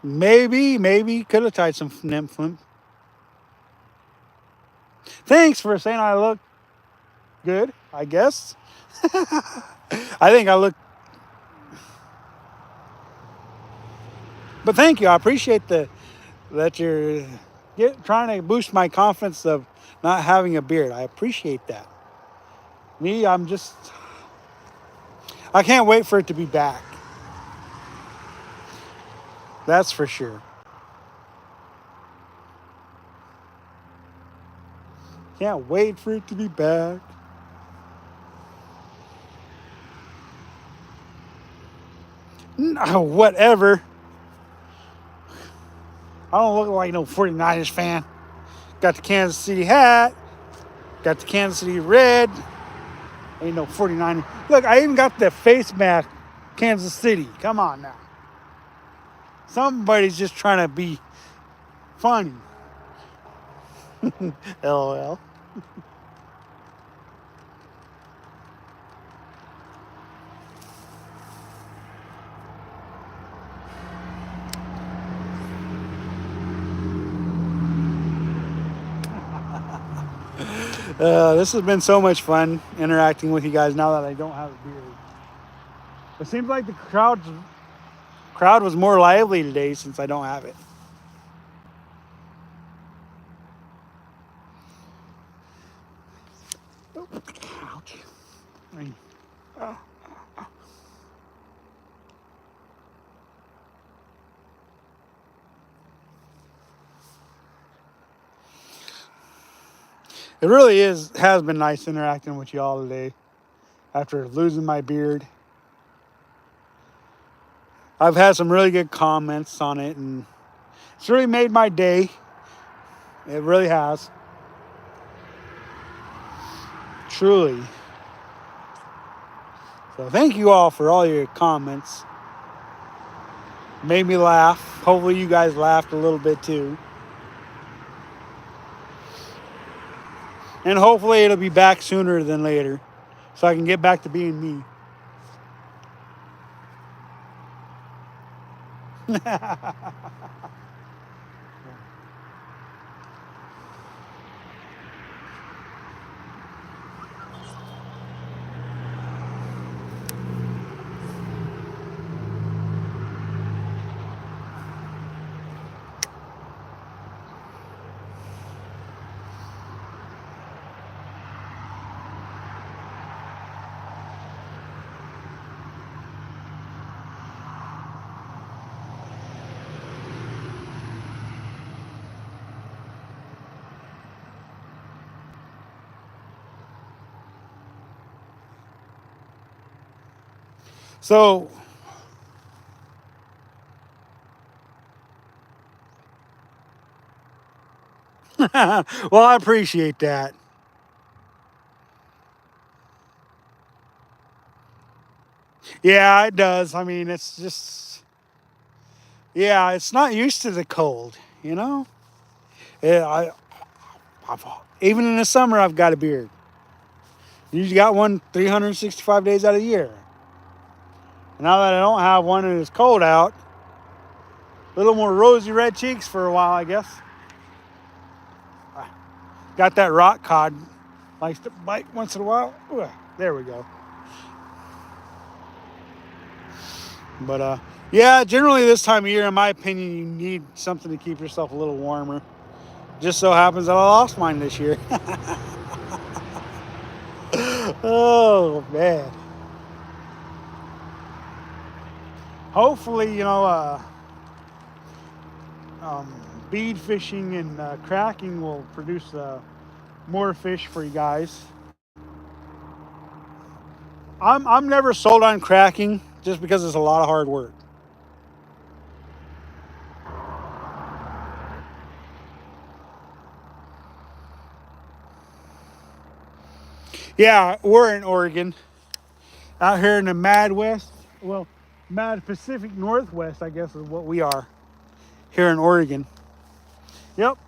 Maybe could have tied some nymph limp. Thanks for saying I look good. I guess. I think I look. But thank you. I appreciate that you're trying to boost my confidence of not having a beard. I appreciate that. Me, I can't wait for it to be back. That's for sure. Can't wait for it to be back. No, whatever. I don't look like no 49ers fan. Got the Kansas City hat. Got the Kansas City red. Ain't no 49er. Look, I even got the face mask. Kansas City. Come on now. Somebody's just trying to be funny. LOL. This has been so much fun interacting with you guys now that I don't have a beard. It seems like the crowd was more lively today since I don't have it. Ouch. It really has been nice interacting with y'all today after losing my beard. I've had some really good comments on it, and it's really made my day. It really has. Truly. So thank you all for all your comments. Made me laugh. Hopefully you guys laughed a little bit too. And hopefully it'll be back sooner than later so I can get back to being me. So, well, I appreciate that. Yeah, it does. I mean, it's just, yeah, it's not used to the cold, you know? Yeah, I've, even in the summer, I've got a beard. You got one 365 days out of the year. Now that I don't have one and it's cold out, a little more rosy red cheeks for a while, I guess. Got that rock cod. Likes to bite once in a while. Ooh, there we go. But yeah, generally this time of year, in my opinion, you need something to keep yourself a little warmer. Just so happens that I lost mine this year. Oh man. Hopefully, um, bead fishing and cracking will produce more fish for you guys. I'm never sold on cracking just because it's a lot of hard work. Yeah, we're in Oregon, out here in the Mad West. Well, Mad Pacific Northwest, I guess, is what we are here in Oregon. Yep,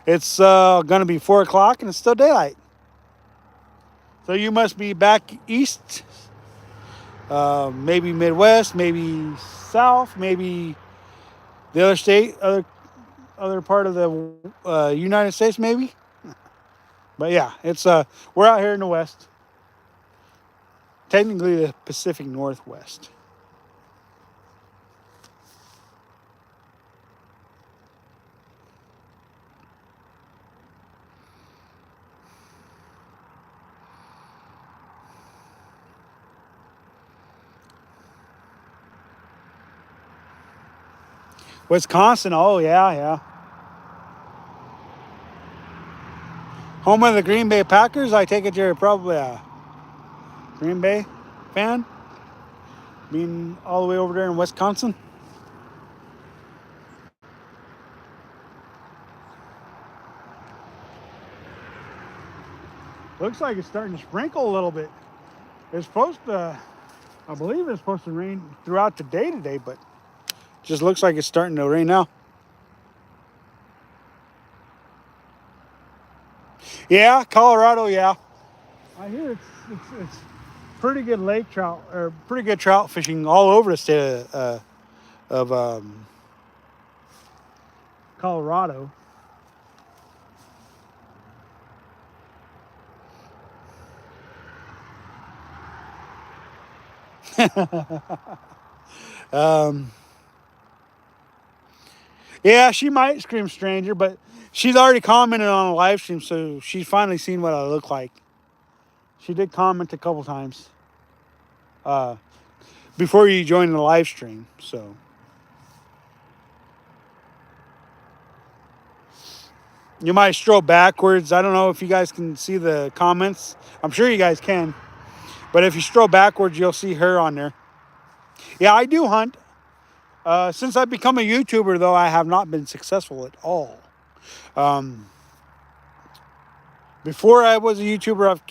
it's gonna be 4 o'clock and it's still daylight. So you must be back east, maybe Midwest, maybe South, maybe the other state, other part of the United States, maybe. But yeah, it's we're out here in the West, technically the Pacific Northwest. Wisconsin, oh yeah, yeah. Home of the Green Bay Packers. I take it you're probably a Green Bay fan, being all the way over there in Wisconsin. Looks like it's starting to sprinkle a little bit. It's supposed to, I believe it's supposed to rain throughout the day today, but just looks like it's starting to rain now. Yeah, Colorado, yeah. I hear it's pretty good lake trout or pretty good trout fishing all over the state of Colorado. um, yeah, she might scream stranger, but she's already commented on a live stream, so she's finally seen what I look like. She did comment a couple times uh, before you joined the live stream. So you might stroll backwards. I don't know if you guys can see the comments. I'm sure you guys can. But if you stroll backwards, you'll see her on there. Yeah, I do hunt. Since I've become a YouTuber, though, I have not been successful at all. Um, Before I was a YouTuber, I've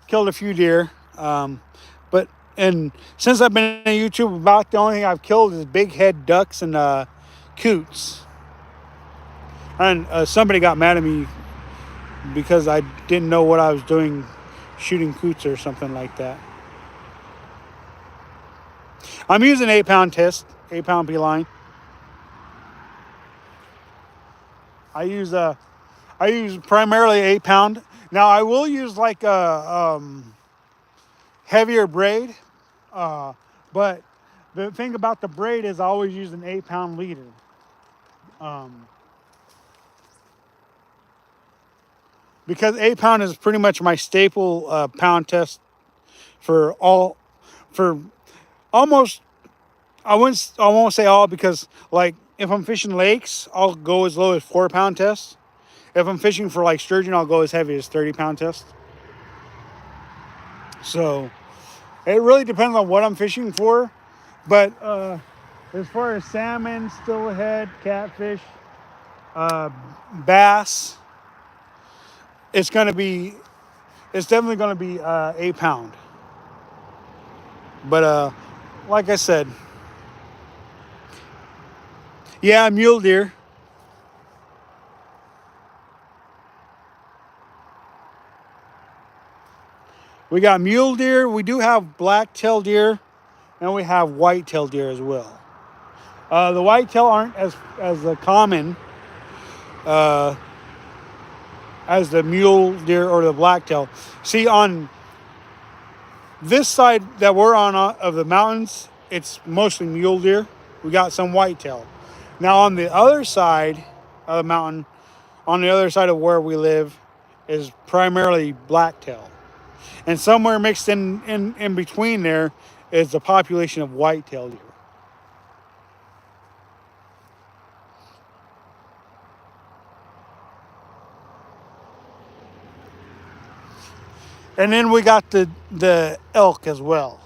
killed a few deer. But and since I've been a YouTuber, about the only thing I've killed is big head ducks and coots. And somebody got mad at me because I didn't know what I was doing, shooting coots or something like that. I'm using 8 pound test, 8 pound P line. I use primarily 8 pound. Now I will use like a heavier braid, but the thing about the braid is I always use an 8 pound leader. Um, because 8 pound is pretty much my staple pound test for all, for almost, I won't say all because like if I'm fishing lakes, I'll go as low as 4 pound test. If I'm fishing for like sturgeon, I'll go as heavy as 30 pound test. So it really depends on what I'm fishing for. But as far as salmon, steelhead, catfish, bass, it's definitely gonna be 8 pound. But like I said, yeah, mule deer. We got mule deer. We do have black-tailed deer, and we have white-tailed deer as well. The white-tail aren't as common uh, as the mule deer or the black-tail. See, on this side that we're on of the mountains, it's mostly mule deer. We got some white-tail. Now on the other side, of the mountain on the other side of where we live is primarily blacktail. And somewhere mixed in between there is the population of white-tailed deer. And then we got the elk as well.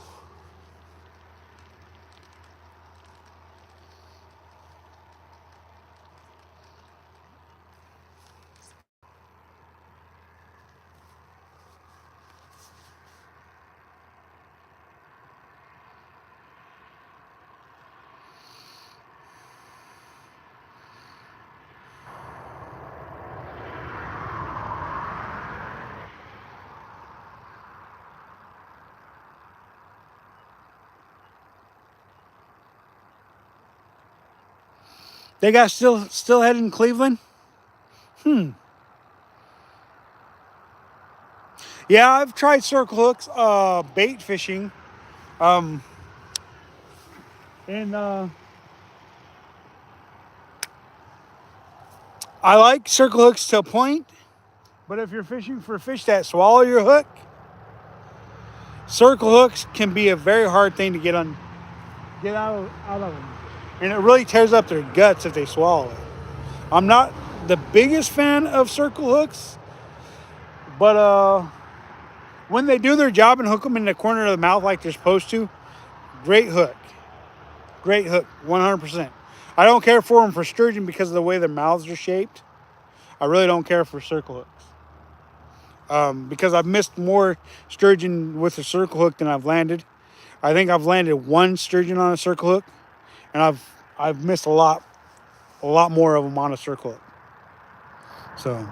They got still heading in Cleveland? Yeah, I've tried circle hooks, bait fishing, um, and I like circle hooks to a point. But if you're fishing for fish that swallow your hook, circle hooks can be a very hard thing to get out of them, and it really tears up their guts if they swallow it. I'm not the biggest fan of circle hooks, but when they do their job and hook them in the corner of the mouth like they're supposed to, great hook. Great hook, 100%. I don't care for them for sturgeon because of the way their mouths are shaped. I really don't care for circle hooks. Because I've missed more sturgeon with a circle hook than I've landed. I think I've landed one sturgeon on a circle hook, and I've missed a lot more of them on a circle hook. So,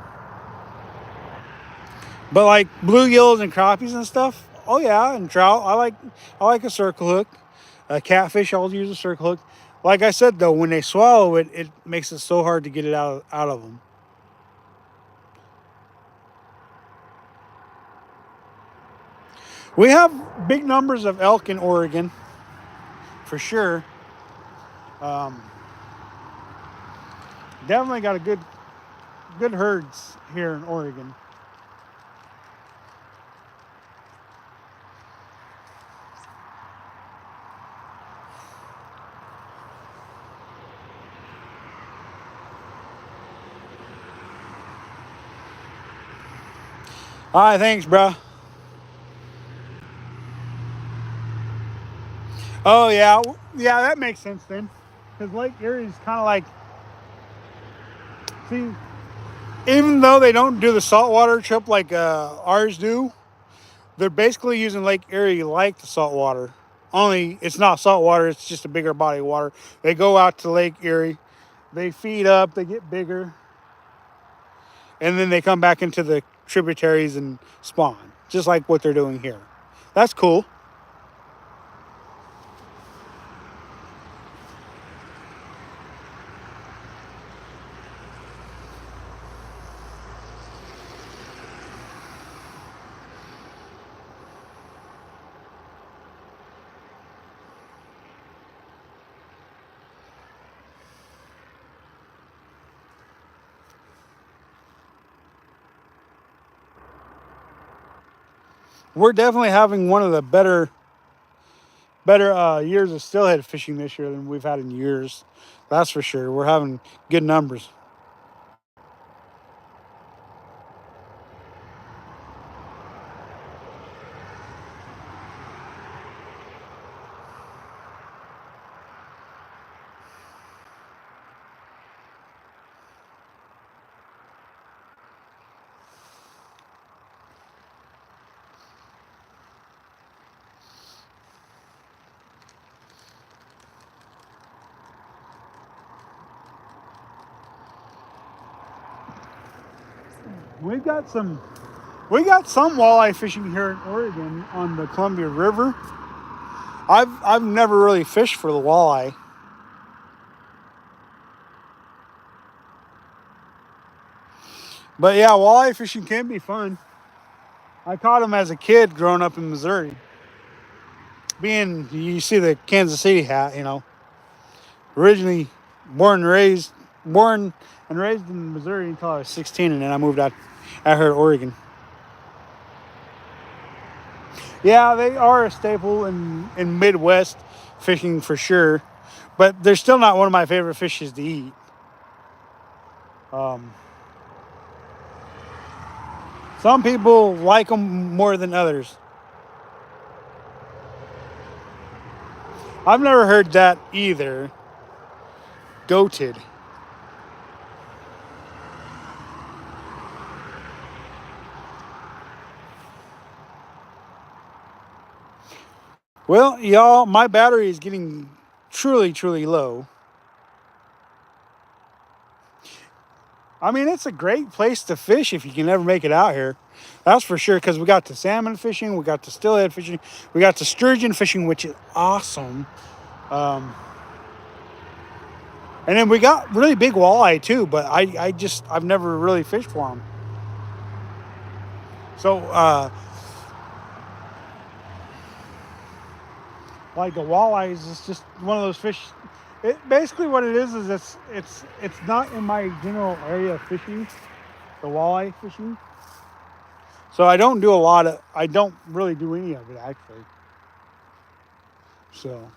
but like bluegills and crappies and stuff, oh yeah, and trout, I like a circle hook. Catfish, I'll use a circle hook. Like I said though, when they swallow it, it makes it so hard to get it out of them. We have big numbers of elk in Oregon, for sure. Definitely got a good herds here in Oregon. All right, thanks, bro. Oh yeah, yeah, that makes sense then, because Lake Erie is kind of like, see, even though they don't do the saltwater trip like ours do, they're basically using Lake Erie like the saltwater. Only it's not saltwater; it's just a bigger body of water. They go out to Lake Erie, they feed up, they get bigger, and then they come back into the tributaries and spawn, just like what they're doing here. That's cool. We're definitely having one of the better years of steelhead fishing this year than we've had in years. That's for sure. We're having good numbers. We've got some walleye fishing here in Oregon on the Columbia River. I've never really fished for the walleye. But yeah, walleye fishing can be fun. I caught them as a kid growing up in Missouri. You see the Kansas City hat, originally born and raised born and raised in Missouri until I was 16, and then I moved out here to Oregon. Yeah, they are a staple in Midwest fishing for sure, but they're still not one of my favorite fishes to eat. Some people like them more than others. I've never heard that either. Goated. Well, y'all, my battery is getting truly, truly low. I mean, it's a great place to fish if you can ever make it out here. That's for sure, because we got the salmon fishing, we got the steelhead fishing, we got the sturgeon fishing, which is awesome. And then we got really big walleye too, but I've never really fished for them. So, like the walleyes is just one of those fish. Basically what it is it's not in my general area of fishing, the walleye fishing. So I don't really do any of it actually. So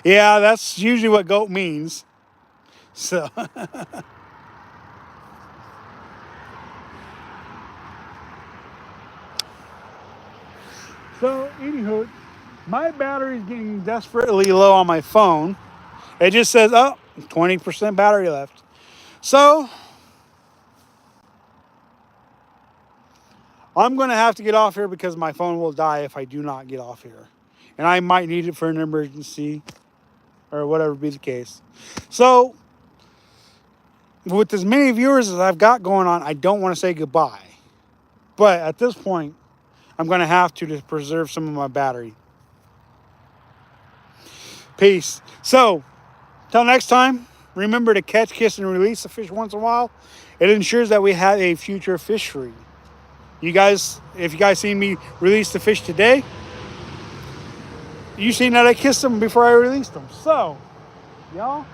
yeah, that's usually what goat means. So so anywho, my battery is getting desperately low on my phone. It just says, oh, 20% battery left. So I'm going to have to get off here because my phone will die if I do not get off here. And I might need it for an emergency or whatever be the case. So with as many viewers as I've got going on, I don't want to say goodbye. But at this point, I'm going to have to preserve some of my battery. Peace. So, till next time, remember to catch, kiss, and release a fish once in a while. It ensures that we have a future fishery. You guys, if you guys seen me release the fish today, you seen that I kissed them before I released them. So, y'all,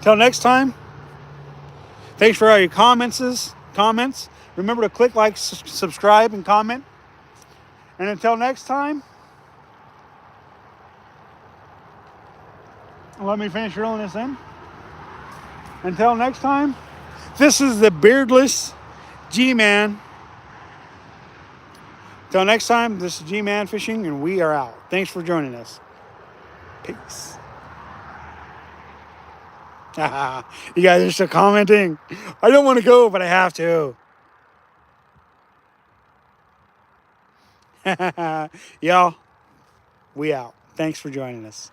till next time, thanks for all your comments. Remember to click like, subscribe, and comment. And until next time, let me finish reeling this in. Until next time, this is the beardless G-Man. Until next time, this is Gman Fishing, and we are out. Thanks for joining us. Peace. You guys are still commenting. I don't want to go, but I have to. Y'all, we out. Thanks for joining us.